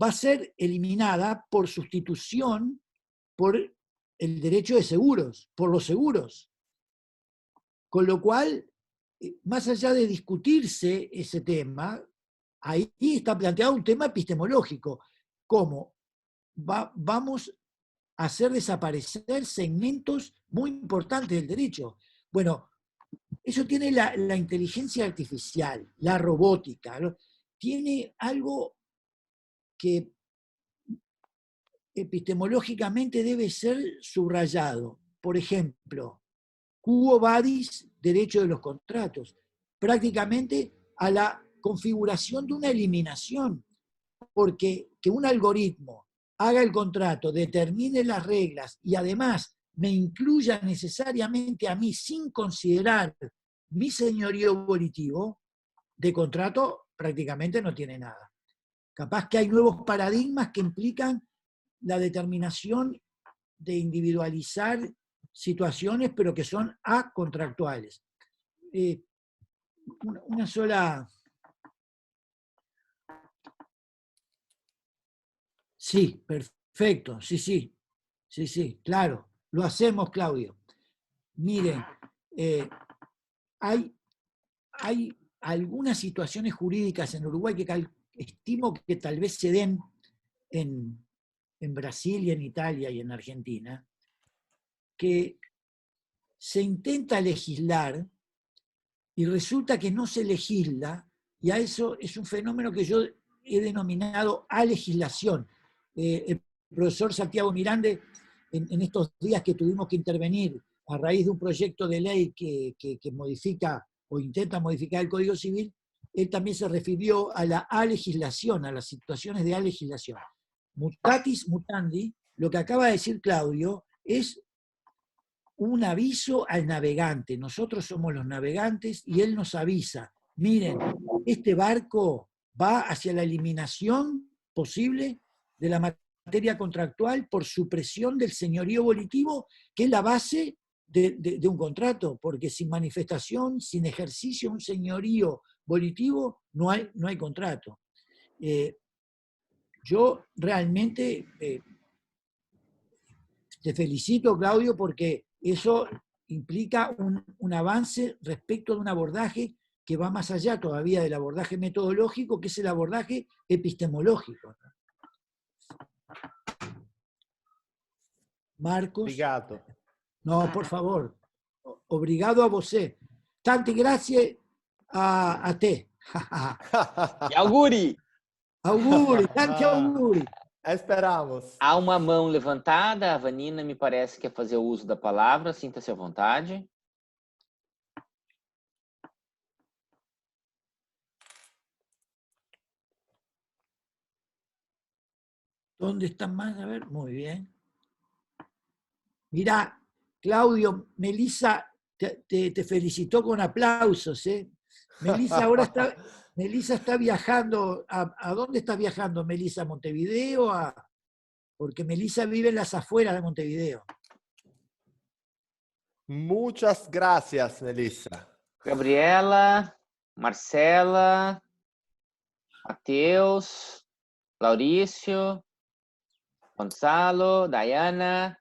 va a ser eliminada por sustitución por el derecho de seguros, por los seguros. Con lo cual, más allá de discutirse ese tema, ahí está planteado un tema epistemológico. ¿Cómo vamos a hacer desaparecer segmentos muy importantes del derecho? Bueno, eso tiene la inteligencia artificial, la robótica, ¿no? Tiene algo que epistemológicamente debe ser subrayado. Por ejemplo, quo vadis, derecho de los contratos, prácticamente a la configuración de una eliminación, porque que un algoritmo haga el contrato, determine las reglas y además me incluya necesariamente a mí sin considerar mi señorío volitivo, de contrato prácticamente no tiene nada. Capaz que hay nuevos paradigmas que implican la determinación de individualizar situaciones, pero que son acontractuales. Una sola... Sí, perfecto, sí, claro, lo hacemos, Claudio. Miren, hay algunas situaciones jurídicas en Uruguay que estimo que tal vez se den en Brasil y en Italia y en Argentina, que se intenta legislar y resulta que no se legisla, y a eso es un fenómeno que yo he denominado alegislación. El profesor Santiago Mirande, en estos días que tuvimos que intervenir a raíz de un proyecto de ley que modifica o intenta modificar el Código Civil, él también se refirió a la alegislación, a las situaciones de alegislación. Mutatis mutandi, lo que acaba de decir Claudio, es un aviso al navegante. Nosotros somos los navegantes y él nos avisa, miren, este barco va hacia la eliminación posible de la materia contractual por supresión del señorío volitivo, que es la base de un contrato, porque sin manifestación, sin ejercicio de un señorío volitivo, no hay contrato. Yo realmente te felicito, Claudio, porque eso implica un avance respecto de un abordaje que va más allá todavía del abordaje metodológico, que es el abordaje epistemológico. Marcos. Obrigado. No, por favor. Obrigado a você. Tante grazie a te. E auguri! Auguri, tanti auguri. Esperamos. Há uma mão levantada, a Vanina me parece que quer fazer o uso da palavra, sinta-se à vontade. ¿Dónde están más? A ver, muy bien. Mirá, Claudio, Melissa te felicitó con aplausos, ¿eh? Melissa ahora está viajando. ¿A dónde estás viajando, Melissa? ¿A Montevideo? Porque Melissa vive en las afueras de Montevideo. Muchas gracias, Melissa. Gabriela, Marcela, Matheus, Laurício, Gonçalo, Dayana,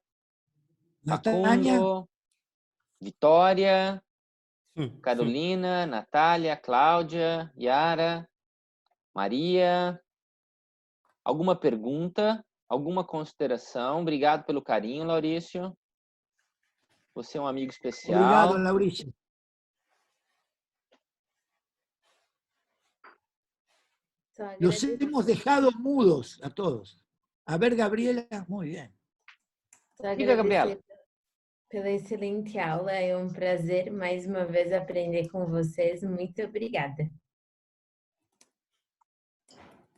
Natalia, Facundo, Vitória, Carolina, Natália, Cláudia, Yara, Maria. Alguma pergunta? Alguma consideração? Obrigado pelo carinho, Laurício. Você é um amigo especial. Obrigado, Lauricio. Los hemos dejado mudos a todos. A ver, Gabriela, muy bien. Diga, Gabriela. Pela excelente aula, é um prazer mais uma vez aprender com vocês. Muito obrigada.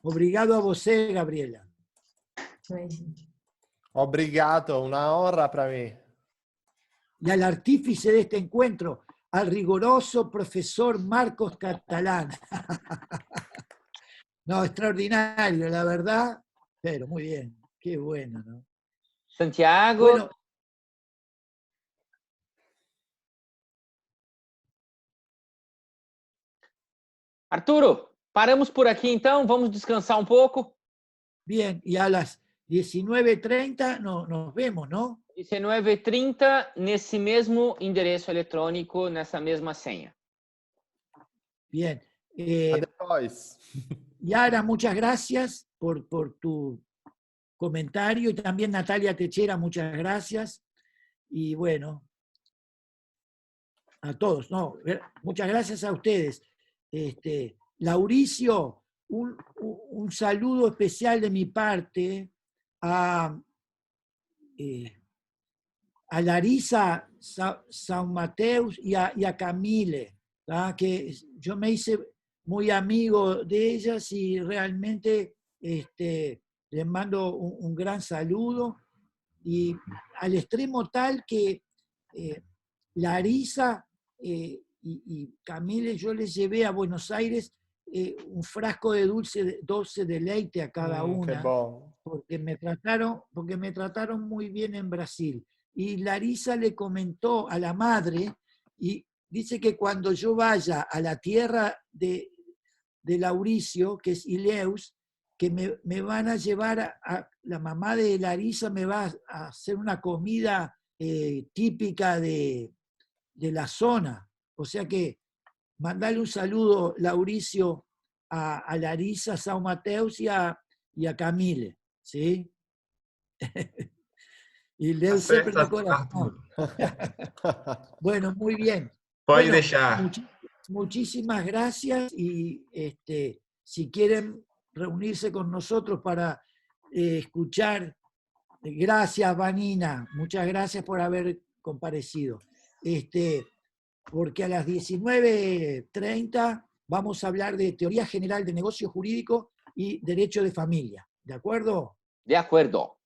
Obrigado a você, Gabriela. Imagina. Obrigado, una honra para mí. Y al artífice de este encuentro, al riguroso profesor Marcos Catalán. No, extraordinario, la verdad, pero muy bien, qué bueno, ¿no? Santiago. Bueno, Arturo, paramos por aqui então, vamos descansar um pouco. bien, y a las 19:30 nos vemos, ¿no? 19h30, nesse mesmo endereço eletrônico, nessa mesma senha. Bien. Después. Yara, muchas gracias por tu comentario y también Natalia Techera, muchas gracias. Y bueno, a todos, no, muchas gracias a ustedes. Lauricio, un saludo especial de mi parte a Larisa San Mateus y a Camille, ¿tá? Que yo me hice muy amigo de ellas y realmente les mando un gran saludo, y al extremo tal que Larisa y Camille, yo les llevé a Buenos Aires un frasco de dulce de leite a cada una, porque me trataron muy bien en Brasil. Y Larisa le comentó a la madre, y dice que cuando yo vaya a la tierra de Lauricio, que es Ileus, que me van a llevar a la mamá de Larisa, me va a hacer una comida típica de la zona. O sea que mandale un saludo, Lauricio, a Larisa São Mateus y a Camille, ¿sí? Y leo siempre mi corazón. Bueno, muy bien. Pode Bueno, deixar. Muchísimas gracias, y si quieren reunirse con nosotros para escuchar, gracias Vanina, muchas gracias por haber comparecido. Porque a las 19:30 vamos a hablar de teoría general de negocio jurídico y derecho de familia. ¿De acuerdo? De acordo.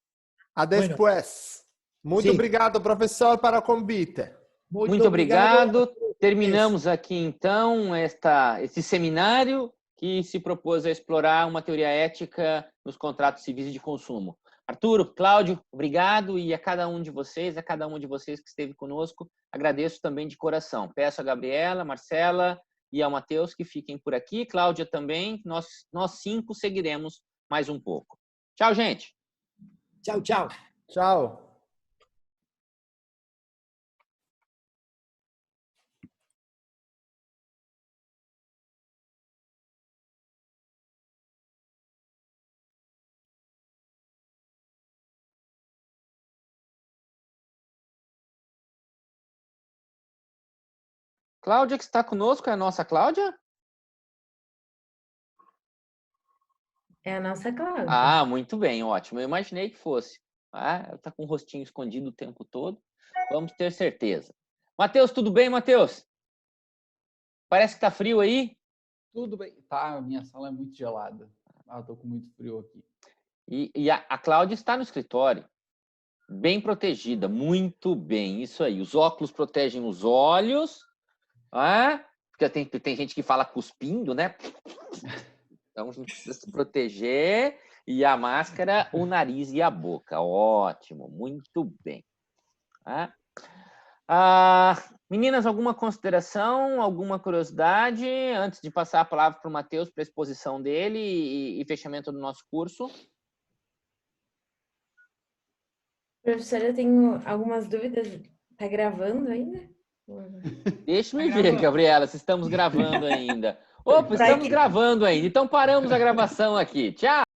A después. Muito sim. obrigado, professor, para o convite. Muito obrigado. Terminamos aqui, então, esse seminário que se propôs a explorar uma teoria ética nos contratos civis de consumo. Arturo, Cláudio, obrigado, e a cada um de vocês, que esteve conosco, agradeço também de coração. Peço a Gabriela, Marcela e ao Matheus que fiquem por aqui, Cláudia também, nós 5 seguiremos mais um pouco. Tchau, gente! Tchau, tchau! Tchau! Cláudia, que está conosco, é a nossa Cláudia? É a nossa Cláudia. Ah, muito bem, ótimo. Eu imaginei que fosse. Ela está com o rostinho escondido o tempo todo. Vamos ter certeza. Matheus, tudo bem, Matheus? Parece que está frio aí? Tudo bem. Tá, minha sala é muito gelada. Estou com muito frio aqui. E a Cláudia está no escritório. Bem protegida, muito bem. Isso aí. Os óculos protegem os olhos. Porque tem gente que fala cuspindo, né? Então, a gente precisa se proteger. E a máscara, o nariz e a boca. Ótimo, muito bem. Meninas, alguma consideração, alguma curiosidade antes de passar a palavra para o Matheus para a exposição dele e fechamento do nosso curso? Professora, eu tenho algumas dúvidas. Está gravando ainda? Deixa-me ver, Gabriela, se estamos gravando ainda. Opa, estamos gravando ainda. Então paramos a gravação aqui. Tchau!